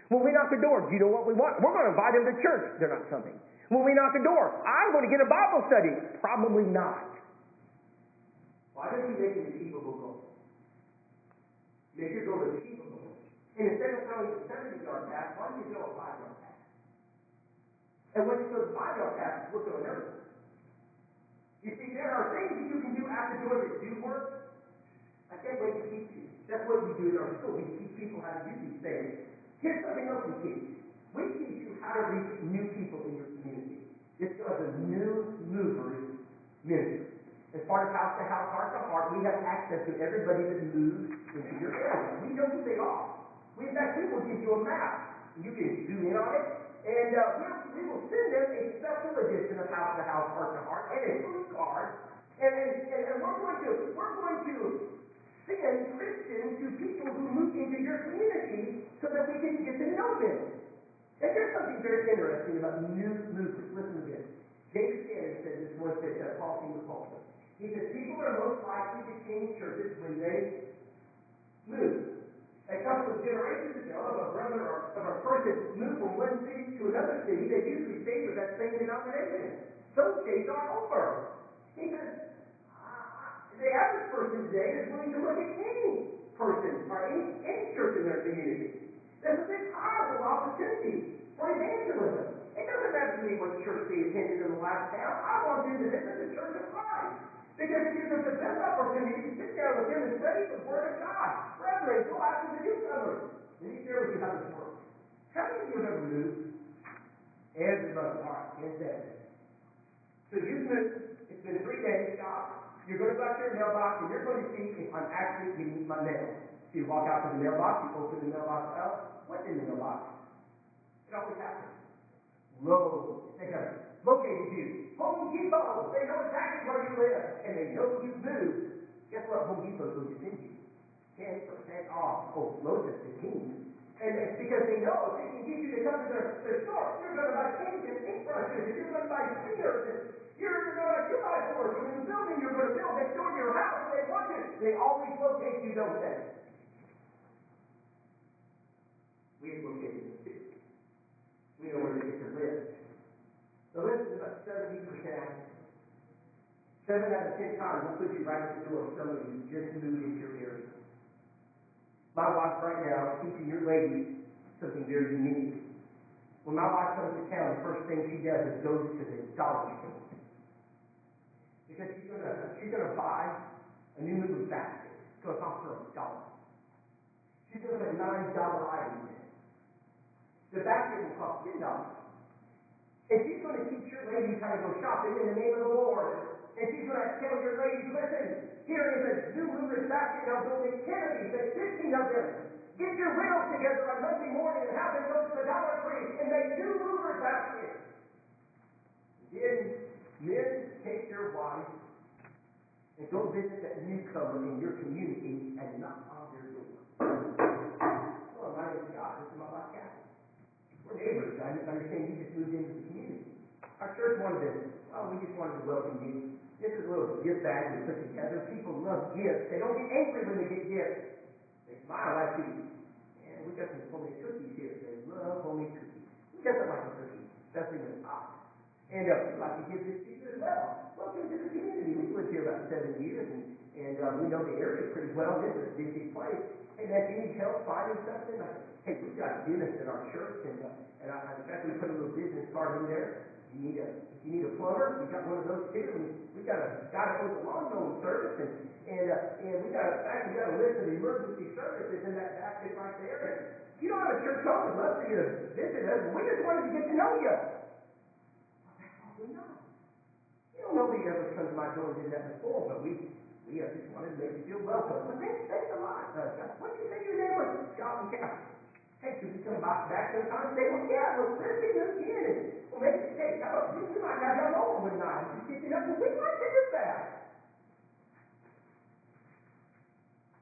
[SPEAKER 1] When we knock the door, do you know what we want? We're going to invite them to church. They're not coming. When we knock the door, I'm going to get a Bible study. Probably not. Why don't you make an achievable goal? Make your goal achievable. And instead of throwing a 70-yard pass, why don't you throw a 5-yard pass? And when you throw the 5-yard pass, we'll throw another one. You see, there are things that you can do at the door that do work. I can't wait to teach you. That's what we do in our school. We teach people how to do these things. Here's something else we teach. We teach you how to reach new people in your community. This is a new movers ministry. As part of House to House, Heart to Heart, we have access to everybody that moves into your area. We know who they are. In fact, we will give you a map. You can zoom in on it, and we will send them a special edition of House to House, Heart to Heart, and a blue card. And we're going to send Christians to people who move into your community so that we can get to know them. And there's something very interesting about new movers. Listen to this. David Cannon said this once at Paul King Pulpit. He said, people are most likely to change churches when they move. A couple of generations ago, if a brother or if a person moved from one city to another city, they usually stayed with that same denomination. Those days are over. He says, the average person today is willing to look at any person or any church in their community. There's a big powerful opportunity for evangelism. It doesn't matter to me what church they attended in the last town. I want them to visit the Church of Christ. Because it gives us the best opportunity to sit down with them and study the Word of God. Brethren, go after the newcomers. Let me share with you how this works. How many of you have ever moved? Everybody. All right, hands down. So you've moved. It's been 3 days, God. You're going to go out to your mailbox and you're going to see if I'm actually getting my mail. So you walk out to the mailbox, you open the mailbox up. What's in the mailbox? It always happens. They have located you. Home Depot. They know exactly where you live. And they know you've moved. Guess what Home Depot is going to send you? 10% off. Oh, Lowe's is 15. And it's because they know if they can get you to come to their store, you're going to buy paint and paintbrushes, and you're going to buy cleaners, and you're going to buy 2x4s, and in the building you're going to build next door to your house. They want to They always locate you, don't they? We have located them too. We know where to get the list. The list is about 70% accurate. 7 out of 10 times will put you right at the door of somebody who's just moved into your area. My wife right now is teaching your ladies something very unique. When my wife comes to town, the first thing she does is goes to the dollar store. Because she's gonna buy a new moving basket. So it's off for $1. She's gonna put $9 items in it. The basket will cost $10. And she's gonna teach your ladies how to go shopping in the name of the Lord. And she's going to tell your ladies, listen, here is a new movers basket. Now go make 10 of these, make 15 of them. Get your widows together on Monday morning and have them go to the Dollar Tree and make new movers baskets. Then men take their wives and go visit that newcomer in your community and knock on their door. Well, my name is Scott. This is my wife, Kathy. We're neighbors. I understand you just moved into the community. Our church wanted to, we just wanted to welcome you. This is a little gift bag we put together. People love gifts. They don't get angry when they get gifts. They smile at you. And we got some homemade cookies here. They love homemade cookies. Who doesn't like a cookie? Especially when it's hot. And we'd like to give this to you as well. Welcome to the community. We've lived here about 7 years, and we know the area pretty well. This is a busy place. Hey, man, if you need help finding something, hey, we've got dentists at our church, and in fact, we put a little business card in there. If you need a plumber, we got one of those too. And we got a guy that owns a lawn mowing service, and we got a list of emergency services in that basket right there. And you don't have a church home, we'd love for you to visit us. We just wanted to get to know you. Well, that's all we know. You don't know that you ever come to my door and did that before, but we just wanted to make you feel welcome. Well, thanks a lot. What did you say your name was? Scott and Kathy. Hey, could we come back sometime and say, well, yeah, well, let's get moved in. And, well, maybe, hey, how about we might have y'all over one night. Just get up. Well, we'd like to do that.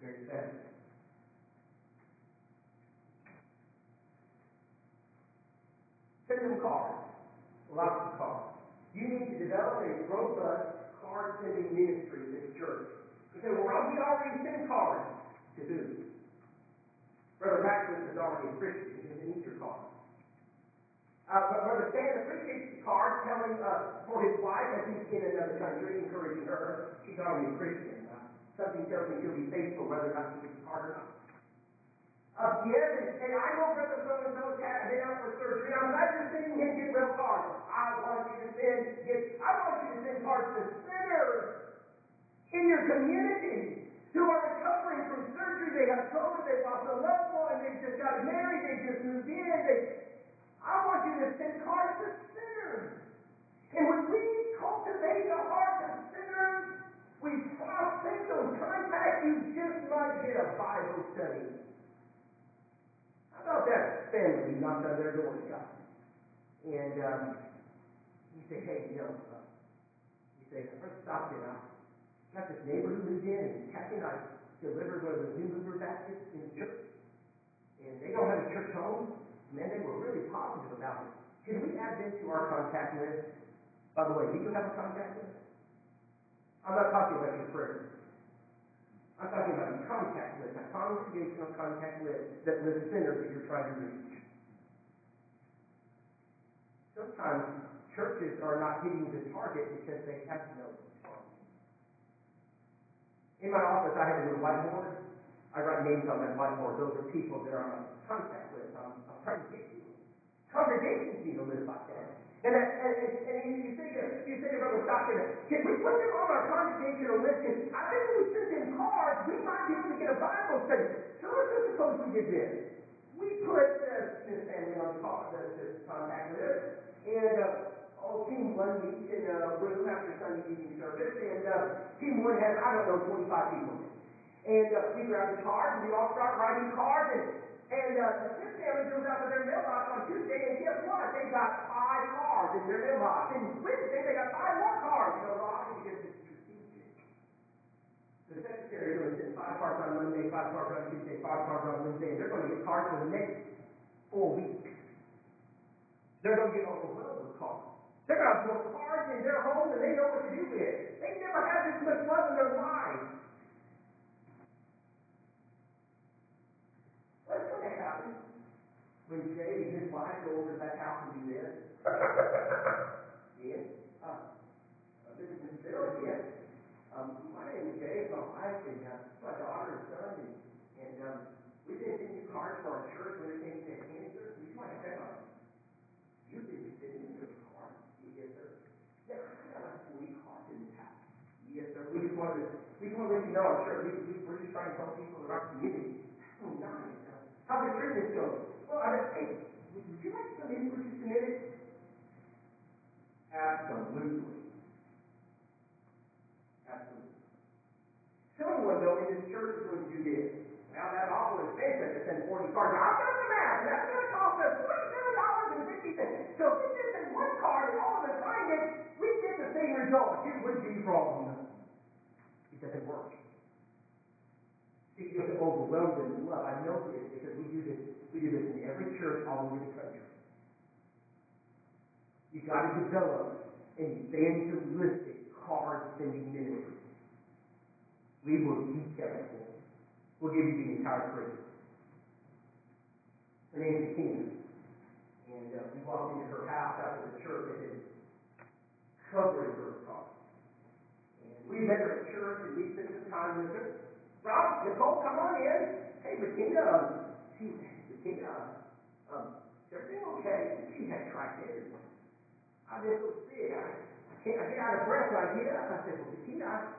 [SPEAKER 1] Very sad. Send them cards. Lots of cards. You need to develop a robust card-sending ministry in this church. You say, well, we already send cards. To who? Brother Ratcliffe is already a Christian. He doesn't need your card. But Brother Stan appreciates the card telling for his wife as he's in another country, encouraging her. She's already a Christian. Something tells me she'll be faithful whether or not she gets the card or not. Yes, and I know Brother so-and-so has been out for surgery. I'm glad you're sending him get well cards. I want you to send cards to sinners in your community who are recovering from surgery. They have COVID, they've lost a loved one, they've just got married, they just moved in. I want you to send cards to sinners. And when we cultivate the hearts of sinners, we prospect those contacts, you just might get a Bible study. How about that family you knocked on their door, Scott? And you say, hey, Brother Stockton, got this neighbor who moved in, and Kathy and I delivered one of those new mover baskets in the church. And they don't have a church home. Man, they were really positive about it. Can we add them to our contact list? By the way, do you have a contact list? I'm not talking about your prayer list. I'm talking about a contact list, a congregational contact list that lists sinners that you're trying to reach. Sometimes churches are not hitting the target because they have no target. In my office, I have a little whiteboard. I write names on that whiteboard. Those are people that are on my contact list. I'm trying to get to them. Congregations need a list like that. And you say to Brother Stockton, can we put them on our congregational list? Because I think when we send them cards, we might be able to get a Bible study. So let's just suppose we did this. We put the Smith family on the contact list. And Team 1 meets in a room after Sunday evening service. And Team 1 has, 25 people in it. And we grab the cards, and we all start writing cards. And the Smith family goes out to their mailbox on Tuesday, and guess what? They got 5 cards in their mailbox. And Wednesday, they got 5 more cards. You know why? Because it's strategic. The secretary is going to send 5 cards on Monday, 5 cards on Tuesday, 5 cards on Wednesday, and they're going to get cards for the next 4 weeks. They're going to get overwhelmed with cards. They're going to have more cards in their home than they know what to do with. They've never had this much love in their lives. wife and my daughter and son, and we've been sending you cards for our church when it came to cancer. We just want to check on them. You've been sending your cards? Yes, sir. Yeah, I got like 40 cards in this house. Yes, sir. We just want to let you know our church. We're just trying to help people in our community. Oh, nice. How's the treatment going? Well, hey, would you like to come in for just a minute? Absolutely. Absolutely. Someone, though, in this church is going to do this. Now, that's awful expensive to send 40 cards. I've done the math, and that's going to cost us $47.50. So if we just send one card and all of us signed it, we get the same result. You would be wrong. It doesn't work. See, it's overwhelmed in love. I know this because we do this in every church all over the country. You've got to develop an evangelistic card sending ministry. We will detail it for you. We'll give you the entire curriculum. Her name is Tina. And we walked into her house after the church and had covered her car. And we met her at church and we spent some time with her. Rob, Nicole, come on in. Hey, Bettina, is everything okay? She had tracheitis. I've been so sick. I get out of breath when I get up. I said, well, Bettina,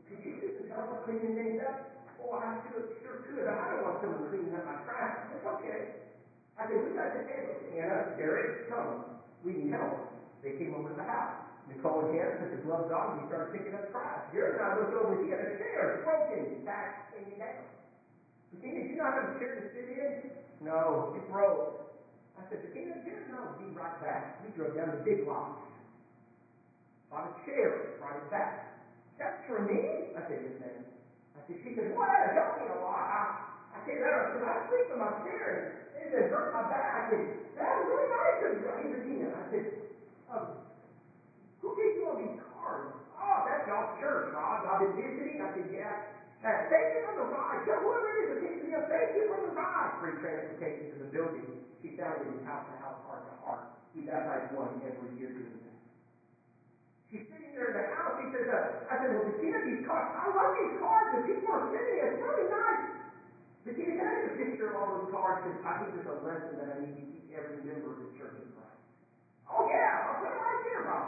[SPEAKER 1] could you do some help with cleaning things up? Oh, I sure could. I don't want someone cleaning up my trash. It's okay. I said, we got this handle. Hannah, Derek, come. We need help. They came over to the house. Nicole and Hannah put the gloves on. We started picking up trash. Jared and I looked over. She had a chair. It's broken. Back hanging down. Bettina, do you not have a chair to sit in? No, it broke. I said, Bettina, Jared and I will be right back. We drove down to Big Lots. Bought a chair. Brought it back. That's for me? I said, yes, ma'am. I said, she said, well, that'll help me a lot. I said, because I sleep in my chair and it hurt my back. And that's really nice of you. Hey, Bettina. I said, who gave you all these cards? Oh, that's y'all's church, Rod. I've been visiting. I said, yeah. Thank you for the ride. Tell whoever it is that takes me up, thank you for the ride. Free transportation to the building. She found it in house-to-house, heart-to-heart. We baptize one every year doing that. She's sitting there in the house. She says, I said, well, Bettina, these cards, I love these cards that people are sending. It's really nice. Bettina, can I get a picture of all those cards? Because I think there's a lesson that I need to teach every member of the Church of Christ. Oh, yeah, I'll put it right here, Rob.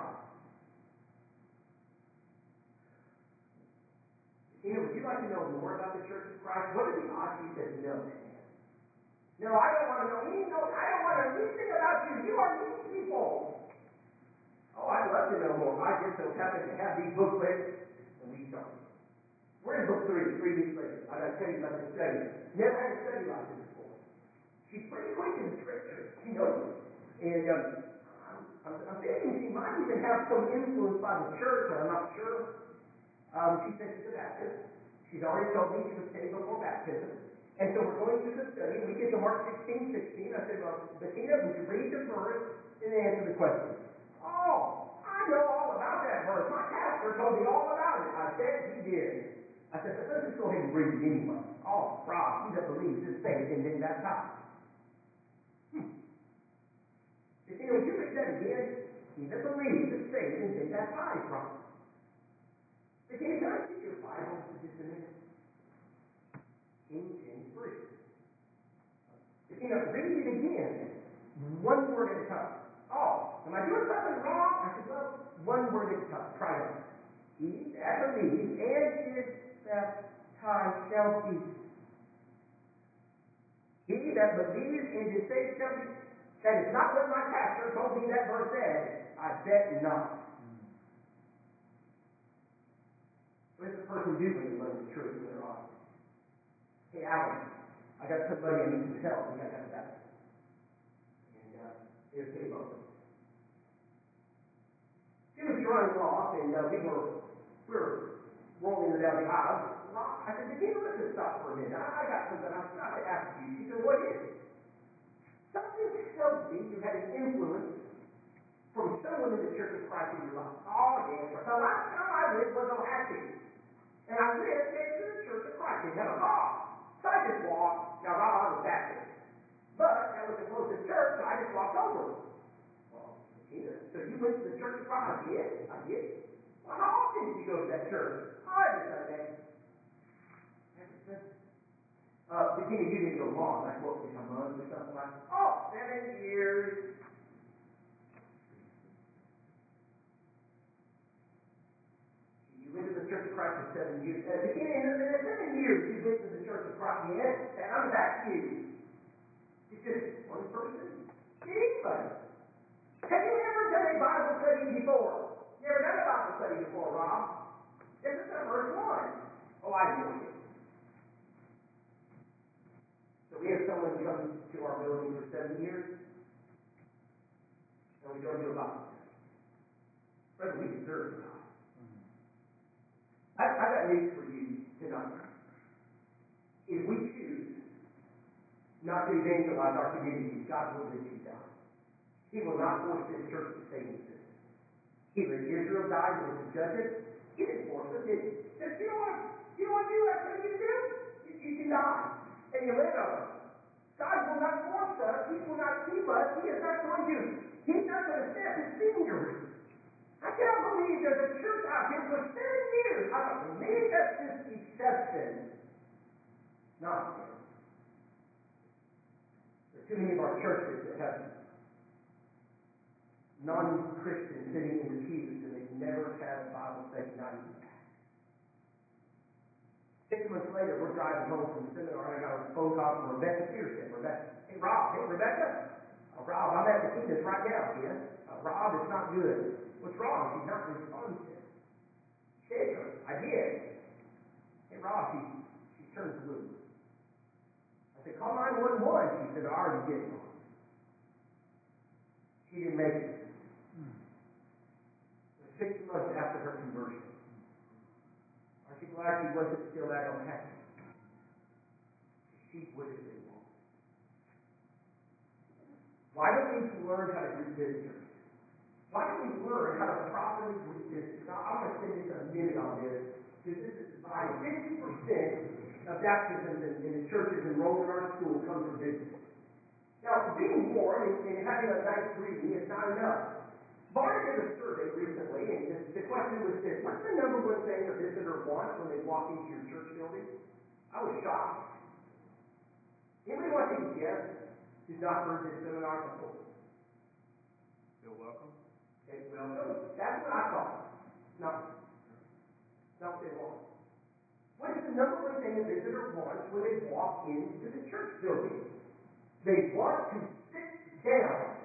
[SPEAKER 1] Bettina, would you like to know more about the Church of Christ? What are the odds? She said, no. No, I don't want to know anything. No, I don't want to know anything about you. You are these people. Oh, I'd love to know more. I just so happen to have these booklets, and we started. We're in book 3 weeks later. I got to tell you about this study. Never had a study like this before. She's pretty quick in the scripture. She knows it. And I'm thinking she might even have some influence by the church, but I'm not sure. She says she's a Baptist. She's already told me she's a saved before baptism. And so we're going through the study. We get to Mark 16:16. I said, well, Bettina, would you read the verse and answer the question? Oh, I know all about that verse. My pastor told me all about it. I said he did. I said, but let's just go ahead and read it anyway. Oh, Rob, he that believes is saved and then baptized. Bettina, would you read that again? He that believes is saved and then baptized, Rob. Bettina, can I see your Bible for just a minute? King James 3. Bettina, read it again. One word at a time. Oh, am I doing something wrong? I said, well, one word at a time. Try that. He that believes and is baptized shall be. He that believes and is saved shall be. That is not what my pastor told me that verse said. I bet not. What does the person do when they learn the truth and they're honest? Hey, Alan, I got somebody I need some help. We got to have a baptism. And it was getting both. She was running off, and we were rolling her down the aisle. I said, Bettina, let's just stop for a minute. I got something I've got to ask you. She said, what is it? Something tells me you had an influence from someone in the Church of Christ in your life. Oh, yes. The last time I lived was Whitacre. And I lived next to the Church of Christ. Didn't have a car. So I just walked. Now, Rob, I was Baptist. But that was the closest church, so I just walked over. Well, Bettina, so you went to the Church of Christ? I did. Well, how often did you go to that church? Oh, every Sunday. Every Sunday. Bettina, you didn't go long, like what, a month or something like that? Oh, 7 years. You went to the Church of Christ for 7 years. Bettina, in the 7 years you went to the Church of Christ, yes, and I'm back to you. It's just one person. Anybody. Have you ever done a Bible study before? You ever done a Bible study before, Rob? This is the first one. Oh, I enjoyed it. So we have someone come to our building for 7 years, and we don't do a Bible study. Brother, we deserve God. I got news for you tonight. If we choose not to evangelize our community, God will let you die. He will not force this church to stay in existence. He let Israel die, he was to judge it. He didn't force us, did he? He said, you don't want to do what I tell you to do? You can die. And you live on it. God will not force us. He will not keep us. He's not going to snap his fingers. I cannot believe there's a church out here for 7 years. I thought, well, maybe that's just exception. Not him. There are too many of our churches that have non-Christians sitting in the pews and they've never had a Bible study, not even that. 6 months later, we're driving home from the seminar and I got a phone call from Rebecca Peterson. Hey, Rob. Hey, Rebecca. Rob, I'm at the Kingdom right now, kid. Rob, it's not good. What's wrong? She's not responsive. Said her. I did. Hey, Rob, she turned blue. I said, call 911. She said, I already did, Rob. She didn't make it. 6 months after her conversion. Aren't you glad she wasn't still that unhappy? She would have been lost. Why don't we learn how to greet visitors? Why don't we learn how to properly greet visitors? Now, I'm going to spend just a minute on this, because this is vital. 50% of baptisms in the churches enrolled in our school come from visitors. Now, being warm and having a nice greeting is not enough. Barna did a survey recently, and the question was this: what's the number one thing a visitor wants when they walk into your church building? I was shocked. Anybody want to take a guess who's not heard this seminar before?
[SPEAKER 2] Feel welcome?
[SPEAKER 1] Okay, welcome. That's what I thought. No. Not what they want. What is the number one thing a visitor wants when they walk into the church building? They want to sit down.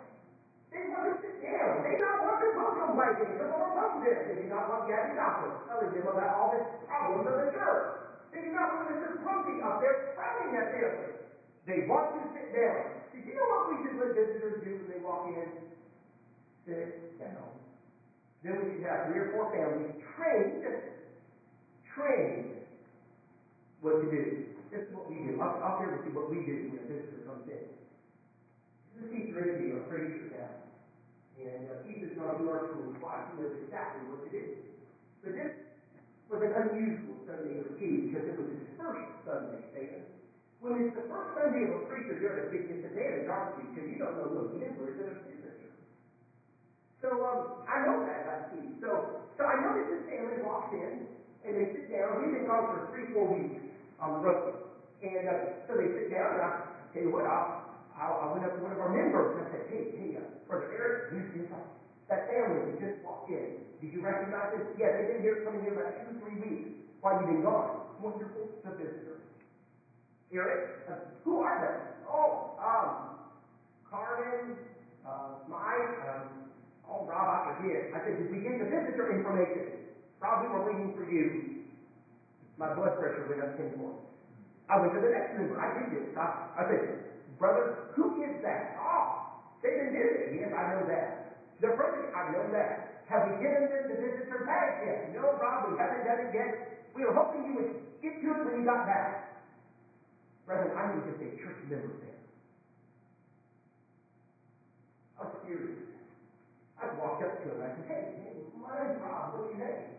[SPEAKER 1] They want to sit down. They do not want to contemplate the more positive. They do not want Gabby Doctor telling them about all the problems of the church. They do not want Mr. Grumpy up there frowning at them. They want to sit down. Did you know what we should let visitors do when they walk in? Sit down. Then we should have 3 or 4 families trained what to do. This is what we do. I'll share with you what we do when a visitor comes in. This is Keith Rinke, our preacher now. And Keith has gone through our school twice. He knows exactly what to do. But this was an unusual Sunday for Keith because it was his first Sunday, Satan. When it's the first Sunday of a preacher, you're at a big disadvantage, aren't you? Because you don't know what he is or is it a visitor. So I know that about Keith. So I noticed this family walks in and they sit down. We've been gone for 3-4 weeks on the road. And so they sit down and I tell you what, I went up to one of our members and I said, hey, Brother Eric, here's that family that just walked in. Did you recognize this? Yeah, they've been coming here about 2 or 3 weeks while you've been gone. Wonderful, the visitor. Eric, who are they? Oh, Carmen, Mike, Rob, I forget. I said, did we get the visitor information? Rob, we were waiting for you. My blood pressure went up 10 points. I went to the next member. I did this. I said, brother, who is that? Oh, they've been visiting. Yes, I know that. They're brothers. I know that. Have we given them the visitor badge yet? No, Rob, we haven't done it yet. We were hoping you would get to it when you got back. Brethren, I need just a church member there. I was serious. I walked up to him. I said, hey, my name's Rob. What's your name?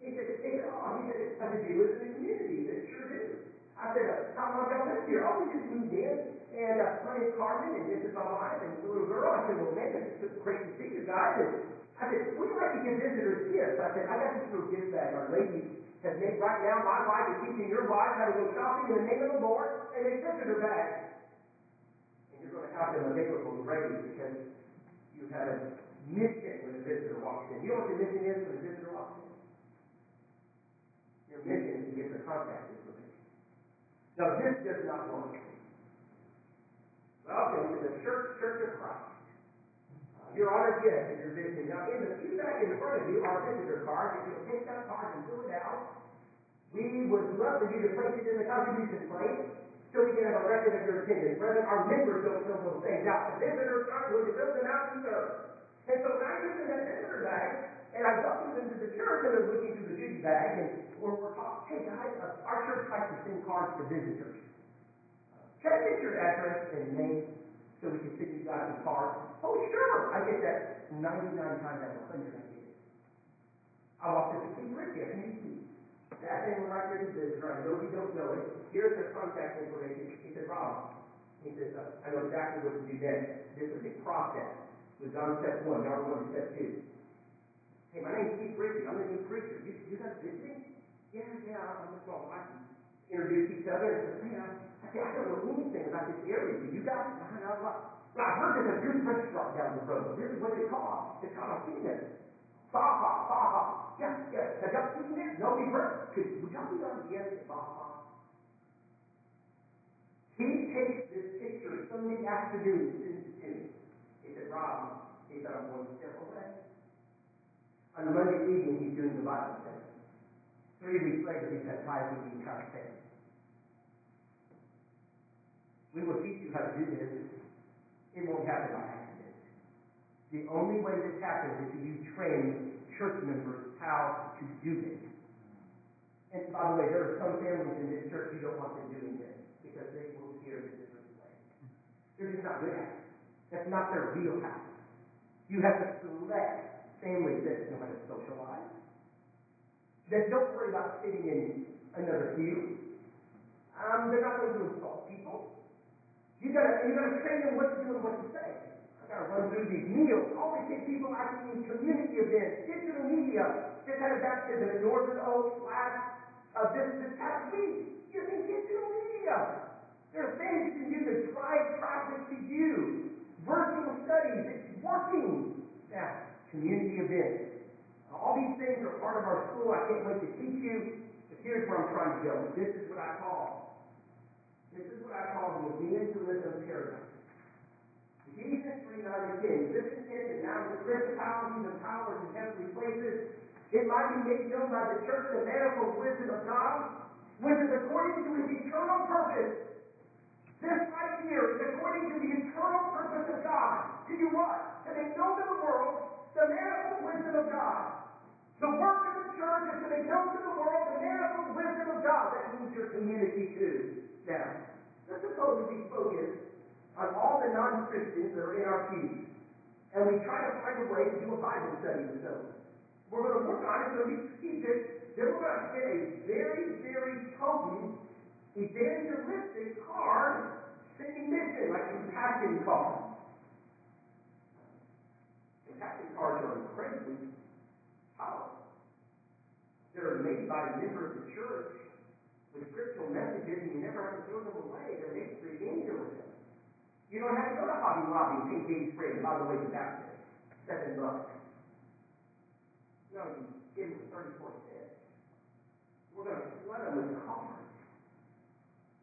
[SPEAKER 1] He said, hey, come on. He said, I said, you live in the community. He said, sure do. I said, how long y'all been here? Oh, we just moved in. And my name's Carmen, and this is my wife and the little girl. I said, well, man, it's great to see you guys. And I said, we like to give visitors gifts. I said, I got this little gift bag our lady has made right now. My wife is teaching your wife how to go shopping in the name of the Lord, and they visitor bag. And you're going to have them available and ready because you have a mission when a visitor walks in. You know what the mission is when a visitor walks in? Your mission is to get their contact information. Now, this does not work. Welcome to the Church of Christ. You're honored guest if you're visiting. Now, in the pew bag in front of you are visitor cards. If you'll take that card and fill it out, we would love for you to place it in the contribution plate so we can have a record of your attendance. Brethren, our members don't fill those things out. The visitors aren't going to fill them out either. And so when I give them that visitor bag, and I welcome them to the church, and they're looking through the goodie bag, and we're talking, hey guys, our church likes to send cards to visitors. Can I get your address and name so we can send you guys some cards? Oh, sure. I get that 99 times out of 100. I get it. I walked up to Keith Ricky. I can see that name right there, the visitor. I know you don't know it. Here's their contact information. He said, Rob. He says, I know exactly what to do next. This is a process. We've gone to step 1. Now we're going to step 2. Hey, my name's Keith Ricky. I'm the new preacher. You guys visiting? Yeah, I'm with my wife. Introduce each other and say, hey, I don't know anything about this area. Do you guys? No. Well, I heard there's a good restaurant down the road. This is what it's called. It's called a Phoenix. Baja. Yeah. Have y'all seen it? No, we've heard. Would y'all be on the end of Baja? He takes this picture Sunday afternoon and sends it to me. He said, Rob, he said, I'm going to step away. On Monday evening, he's doing the Bible study. 3 weeks later, he's baptizing the entire family. We will teach you how to do this. It won't happen by accident. The only way this happens is if you train church members how to do this. And by the way, there are some families in this church you don't want them doing this because they will scare the different way. They're just not good at it. That's not their wheelhouse. You have to select families that know how to socialize, that don't worry about sitting in another pew. They're not going to insult people. You gotta train them what to do and what to say. I gotta run through these meals. Always get people out to these community events. Digital media. Just had a baptism at Northern Oaks this past week. Using digital media. There are things you can do to drive traffic to you. Virtual studies. It's working. Now, community events. All these things are part of our school. I can't wait to teach you. But here's where I'm trying to go. This is what I call the evangelism paradigm. Ephesians 3:9-10. This intent is now with principalities and powers in heavenly places. It might be made known by the church the manifold wisdom of God, which is according to his eternal purpose. This right here is according to the eternal purpose of God. To do what? To make known to the world the manifold wisdom of God. The work of the church is to make known to the world the manifold wisdom of God. That means your community too. Now, let's suppose we focus on all the non-Christians that are in our pews. And we try to find a way to do a Bible study with those. We're going to work on it. It's going to be strategic. Then we're going to get a very, very potent evangelistic card sending mission, like compassion cards. Compassion cards are incredibly powerful. They're made by a member of the church with scriptural messages, and you never have to throw them away. They're made for evangelism. You don't have to go to Hobby Lobby and pay Dave's friend, by the way, the Baptist. $7. No, you give them 34 cents. We're going to flood them with cards.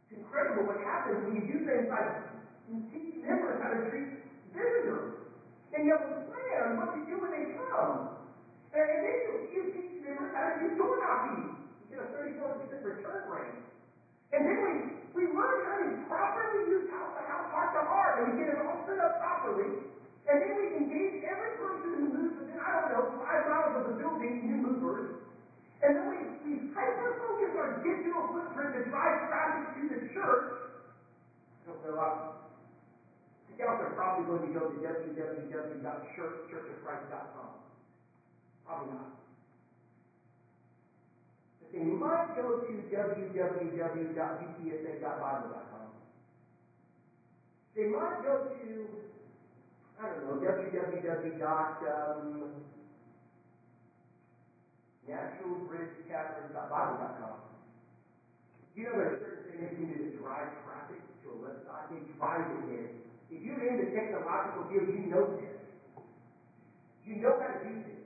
[SPEAKER 1] It's incredible what happens when you do things like teach members how to treat visitors. And you have a plan what to do when they come. And then you teach members how to do door knocking. You get a 34% return rate. And then we learn how to properly use house heart to heart, and we get it all set up properly. And then we engage every person who moves within, 5 miles of the building, new movers. And then we hyper-focus our digital footprint to drive traffic to the church. I don't know, I doubt they're probably going to go to www.churchofchrist.com. Probably not. They might go to www.utsa.bible.com. They might go to, I don't know, www.naturalbridgecatholic.bible.com. You know there are certain things you do to drive traffic to a website. They drive it in. If you're in the technological field, you know this. You know how to do this.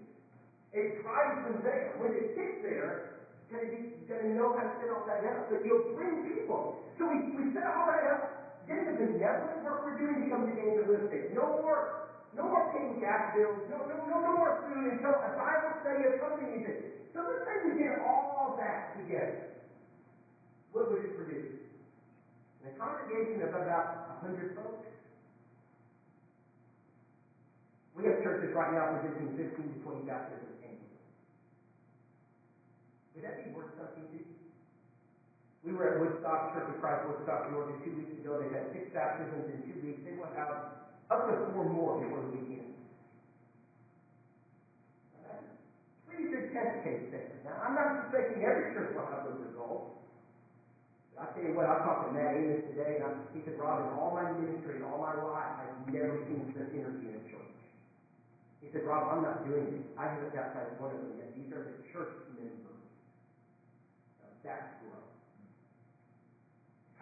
[SPEAKER 1] It drives them there. When it gets there, it's going to know how to set all that up. So you'll bring people. So we set all that up. Then the benevolent work we're doing becomes evangelistic. No more paying gas bills. No more food until a Bible study accompanies it. So let's say we did all that together. What would it produce? In a congregation of about 100 folks. We have churches right now producing 15 to 20 baptisms annually. Would that be worth something to you? We were at Woodstock, Church of Christ, Woodstock, Georgia, 2 weeks ago. They had 6 baptisms in 2 weeks. They will have up to 4 more before the weekend. Pretty good test case there. Now, I'm not expecting every church will have those results. But I tell you what, I talked to Matt Amos today, and he said, Rob, in all my ministry, in all my life, I've never seen such energy in a church. He said, Rob, I'm not doing it. I haven't baptized one of them yet. These are the church members. That's growth.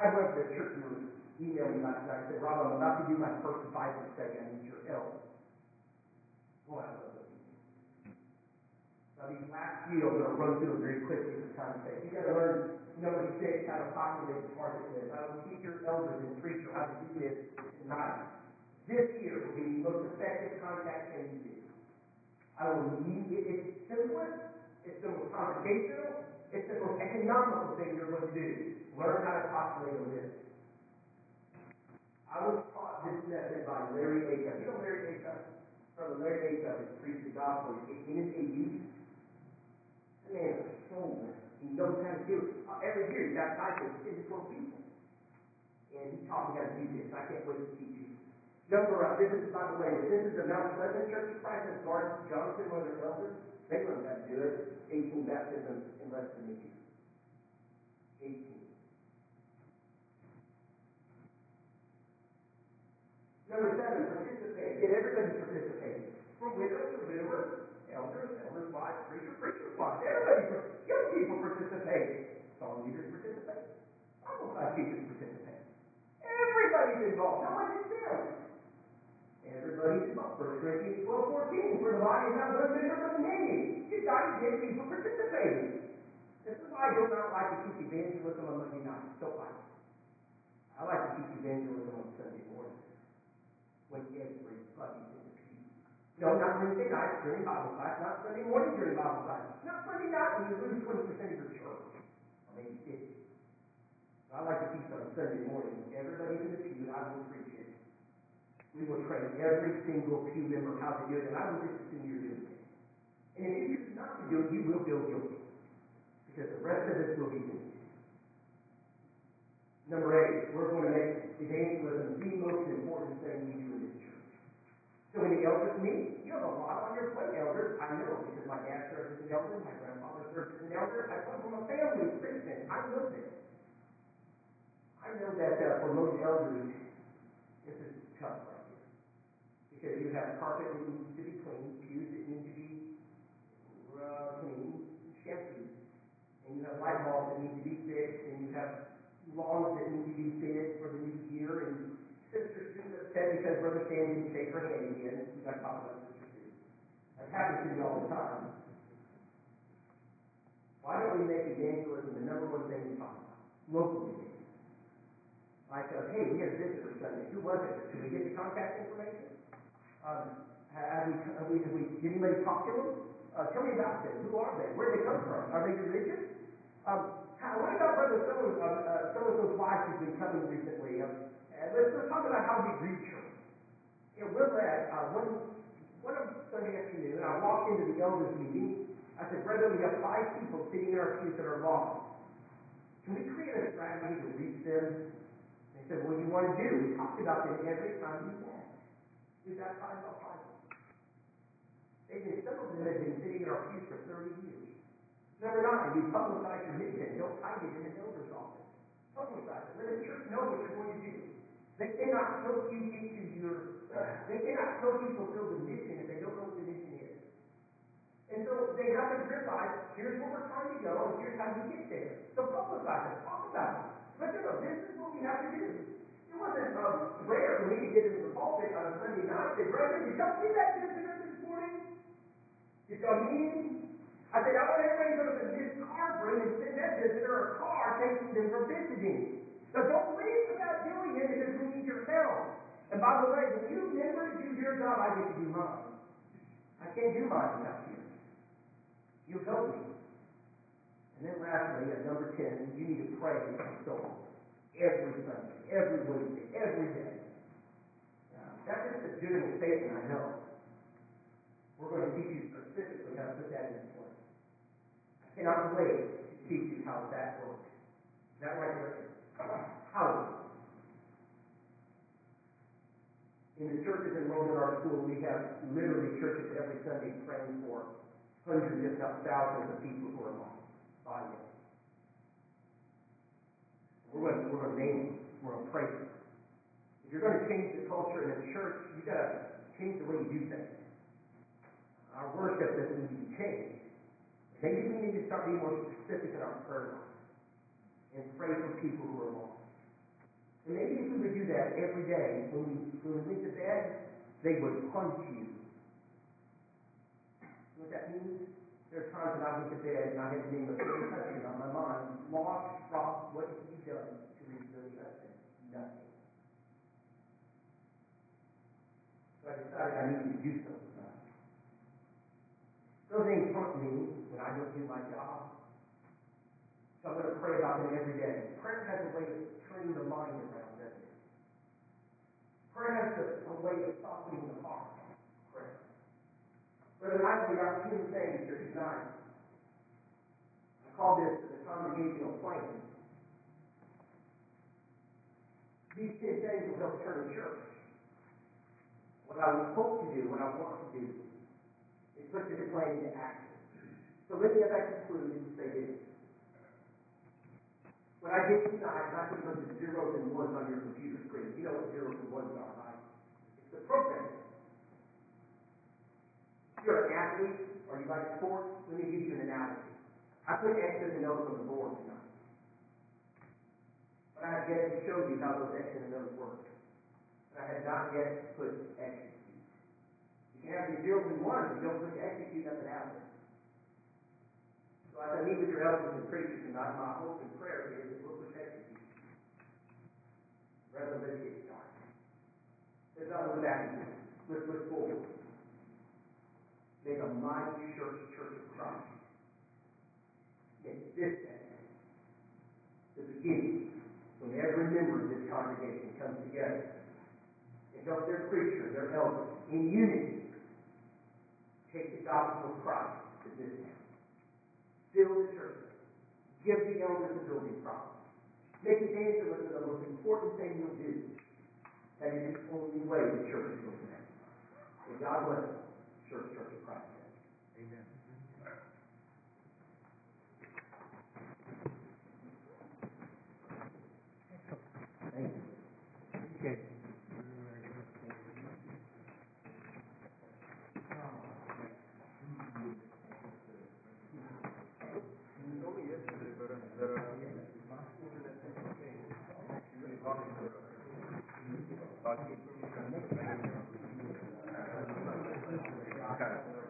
[SPEAKER 1] I wrote the church members emailed me last night and said, Rob, I'm about to do my first Bible study. I need your help. Boy, I love those people. Now, these last few, I'm going to run through them very quickly for time's sake. You've got to learn number 6, how to populate the target list. I will teach your elders and preacher how to do this tonight. This year will be the most effective contact thing you do. It's simplest, it's the most congregational, it's the most economical thing you're going to do. Learn how to populate a list. I was taught this method by Larry Acuff. You know Larry Acuff? Brother Larry Acuff has preached the gospel in his 80s. The man is a soul winner. He knows how to do it. Every year he baptizes 10 to 12 people. And he taught me how to do this. I can't wait to teach you. This is, by the way, the census of Mount Pleasant Church of Christ and Gordon Johnson, one of their elders. They learned how to do it. 18 baptisms in less than a year. 18. Number 7, participate. Get everybody participating. From widow to widower, elders' wives, preacher's wives. Everybody, young people participate. Song leaders participate. Bible class teachers participate. Everybody's involved. No one's exempt. Everybody's involved. 1 Corinthians 12:14. For the body is not one member but many. You've got to get people participating. This is why I do not like to teach evangelism on Monday nights. Don't like it. I like to teach evangelism on Sunday morning. When everybody's in the pew. No, not Wednesday night during Bible class, not Sunday morning during Bible class, not Sunday night when you lose 20% of your church, or maybe 50. So I like to teach on Sunday morning. Everybody's in the pew, and I will preach it. We will train every single pew member how to do it, and I will just assume you're doing it. And if you choose not to do it, you will feel guilty, because the rest of us will be doing it. Number 8, we're going to make evangelism the most important thing we do in this church. So when the elders meet, you have a lot on your plate, elders. I know, because my dad served as an elder, my grandfather served as an elder. I come from a family of Christians. I know this. I know that for most elders, this is tough right here. Because you have carpet that needs to be cleaned, pews that need to be cleaned, shampooed, and you have light bulbs that need to be fixed, and you have lawns that need to be fed for the new year, and Sister Sue's upset because Brother Stan didn't shake her hand again. We got to talk about Sister Sue. That happens to me all the time. Why don't we make evangelism the number one thing we talk about? Local evangelism. Like, hey, we had a visitor Sunday. Who was it? Should we get the contact information? Did anybody talk to them? Tell me about them. Who are they? Where do they come from? Are they religious? What about Brother so-and-so's wife who's been coming recently? Let's talk about how we reach her. You know, we're at one Sunday afternoon, I walked into the elders meeting. I said, Brethren, we have 5 people sitting in our pews that are lost. Can we create a strategy to reach them? They said, what do you want to do? We talked about them every time we met. We baptized all 5 of them. Some of them had been sitting in our pews for 30 years. Number 9, you publicize your mission. Don't hide it in an elder's office. Publicize it. Let the church know what you're going to do. They cannot help you fulfill the mission if they don't know what the mission is. And so they have to realize, here's where we're trying to go, and here's how you get there. So publicize it. Talk about it. Let them know this is what we have to do. It wasn't rare for me to get into the pulpit on a Sunday night and say, Brethren, did y'all see that visitor this morning? Did y'all meet him? I said, I want everybody to go to the Miss Card room and send that visitor a card thanking them for visiting. Now don't leave without doing it because we need your help. And by the way, when you members do your job, I get to do mine. I can't do mine without you. You help me. And then lastly, at number 10, you need to pray for souls. Every Sunday, every Wednesday, every day. That's just a general statement, I know. We're going to teach you specifically how to put that into place. I cannot wait to teach you how that works. Is that right, Richard? How? In the churches enrolled in our school, we have literally churches every Sunday praying for hundreds, if not thousands, of people who are lost by name. We're going to name them. We're going to pray for them. If you're going to change the culture in a church, you've got to change the way you do things. Our worship doesn't need to be changed. Maybe we need to start being more specific in our prayer life and pray for people who are lost. And maybe if we would do that every day, when we leave the bed, they would punch you. You know what that means? There are times when I went to bed and I had the name of Billy Hudson on my mind. Lost, Rob, what have you done to reach Billy Hudson? Nothing. So I decided I needed to do something about it. Those things hurt me when I don't do my job. So I'm going to pray about them every day. Prayer has a way of turning the mind around, doesn't it? Prayer has a way of softening the heart. Prayer. Brother Whitacre, our 10 things here tonight. I call this the congregational plan. These 10 things will help turn the church. What I would hope to do, what I want to do, is put this plan into action. So let me, as I conclude, say this. When I did tonight, I'm not going to go to zeros and ones on your computer screen. You know what zeros and ones are, right? It's the program. If you're an athlete or you like sports, let me give you an analogy. I put X's and O's on the board tonight. But I have yet to show you how those X's and O's work. And I have not yet put execute. You can have your zeros and ones, but you don't put execute, nothing happens. So as I meet with your elders and preachers tonight, my hope and prayer is that we'll push execute. Rather than let's get started. Let's not look back again. Let's look forward. Make a mighty church of Christ. And this day, the beginning, when every member of this congregation comes together and help their preacher, their elders, in unity, take the gospel of Christ to this town. Fill the church. Give the elders the building property. Make evangelism the most important thing you'll do. That is the only way the church is going to make. And God bless Church of Christ. Amen. Thank you. Okay.
[SPEAKER 2] Okay.